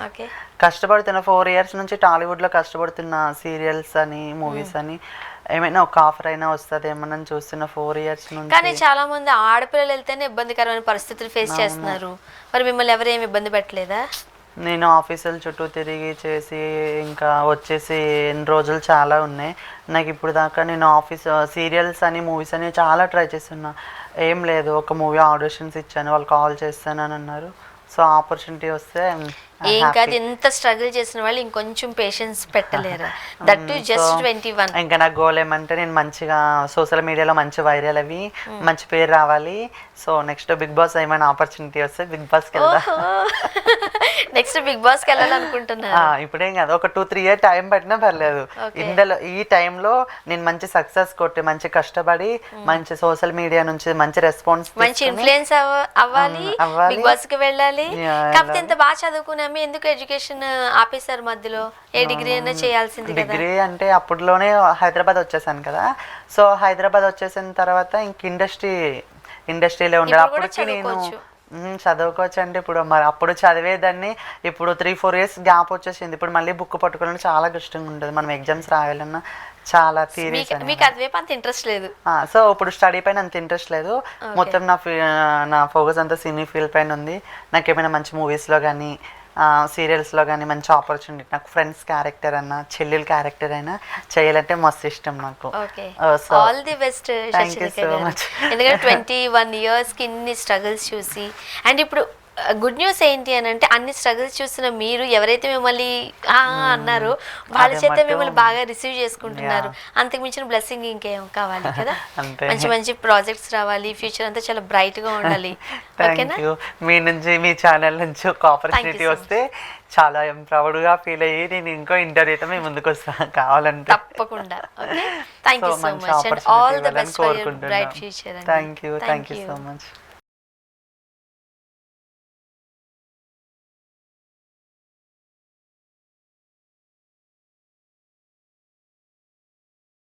ఓకే, కష్టపడుతున్న 4 years నుంచి టాలీవుడ్లో కష్టపడుతున్న సీరియల్స్ అని మూవీస్ అని ఏమైనా ఒక ఆఫర్ అయినా వస్తుంది ఏమన్నా చూస్తున్న 4 years నుంచి. కానీ చాలా మంది ఆడపిల్లలు వెళ్తేనే ఇబ్బందికరమైన పరిస్థితులు ఫేస్ చేస్తున్నారు, మరి మిమ్మల్ని ఎవరేమి ఇబ్బంది పెట్టలేదా? నేను ఆఫీసుల చుట్టూ తిరిగి చేసి ఇంకా వచ్చేసి ఎన్ని రోజులు చాలా ఉన్నాయి నాకు. ఇప్పుడు దాకా నేను సీరియల్స్ అని మూవీస్ అని చాలా ట్రై చేస్తున్నా, ఏం లేదు. ఒక మూవీ ఆడిషన్స్ ఇచ్చాను, వాళ్ళు కాల్ చేస్తానని అన్నారు. సో ఆపర్చునిటీ వస్తే ఏం కాదు, ఎంత స్ట్రగుల్ చేసిన వాళ్ళు ఇంకొంచెం పేషెన్స్ పెట్టలేరు, దట్ టు జస్ట్ 21. ఇంకా నా గోల్ ఏమంటే నేను మంచిగా సోషల్ మీడియాలో మంచి వైరల్ అవి మంచి పేరు రావాలి. సో నెక్స్ట్ బిగ్ బాస్ ఏమైనా ఆపర్చునిటీ వస్తే బిగ్ బాస్కి వెళ్దా. నెక్స్ట్ బిగ్ బాస్కి వెళ్ళాలనుకుంటున్నా. ఇప్పుడేం కాదు, ఒక 2-3 years టైం పట్టినా పర్లేదు. ఇందులో ఈ టైంలో నేను మంచి సక్సెస్ కొట్టి మంచి కష్టపడి మంచి సోషల్ మీడియా నుంచి మంచి రెస్పాన్స్ మంచి ఇన్ఫ్లుయెన్స్ అవ్వాలి, బిగ్ బాస్ కి వెళ్ళాలి. కాకపోతే ఇంత బాగా చదువుకున్నాము, ఎందుకు ఎడ్యుకేషన్ ఆపేశారు మధ్యలో? ఏ డిగ్రీ అయినా చేయాల్సింది కదా. డిగ్రీ అంటే అప్పట్లోనే హైదరాబాద్ వచ్చేసాను కదా. సో హైదరాబాద్ వచ్చేసిన తర్వాత ఇంక ఇండస్ట్రీలో ఉండాలి. అప్పటికి నేను చదువుకోవచ్చు అంటే ఇప్పుడు మరి అప్పుడు చదివేదాన్ని, ఇప్పుడు 3-4 years గ్యాప్ వచ్చేసింది. ఇప్పుడు మళ్ళీ బుక్ పట్టుకోవడానికి చాలా కష్టంగా ఉంటుంది, మనం ఎగ్జామ్స్ రాయాలన్నా చాలా థియరీస్. మీకు అటువైపు అంత ఇంట్రెస్ట్ లేదు. సో ఇప్పుడు స్టడీ పైన అంత ఇంట్రెస్ట్ లేదు, మొత్తం నా ఫోకస్ అంతా సినీ ఫీల్డ్ పైన ఉంది. నాకు ఏమైనా మంచి మూవీస్లో కానీ సీరియల్స్లో కానీ మంచి ఆపర్చునిటీ, నాకు ఫ్రెండ్స్ క్యారెక్టర్ అన్నా చెల్లెల క్యారెక్టర్ అయినా చేయాలంటే మస్తు ఇష్టం నాకు. ఆల్ ది బెస్ట్ శశిరేఖ గారు. ఎందుకంటే 21 years కి ఇన్ని స్ట్రగుల్స్ చూసి, అండ్ ఇప్పుడు గుడ్ న్యూస్ ఏంటి అని అంటే అన్ని స్ట్రగుల్స్ చూసిన మీరు ఎవరైతే మిమ్మల్ని అన్నారో వాళ్ళ చేత మిమ్మల్ని బాగా రిసీవ్ చేసుకుంటున్నారు. అంతకు మించిన బ్లెస్సింగ్ ఇంకేం కావాలి కదా. మంచి మంచి ప్రాజెక్ట్స్ రావాలి, ఫ్యూచర్ అంతా చాలా బ్రైట్ గా ఉండాలి. ఓకేనా? మీ నుంచి మీ ఛానల్ నుంచి ఒక ఆపర్చునిటీ వస్తే చాలా ప్రౌడ్గా ఫీల్ అయ్యి నేను ఇంకో ఇంటర్వ్యూతో మీ ముందుకు వస్తాను కావాలంటే. తప్పకుండా. Okay, thank you so much and all the best for your bright future. Thank you so much.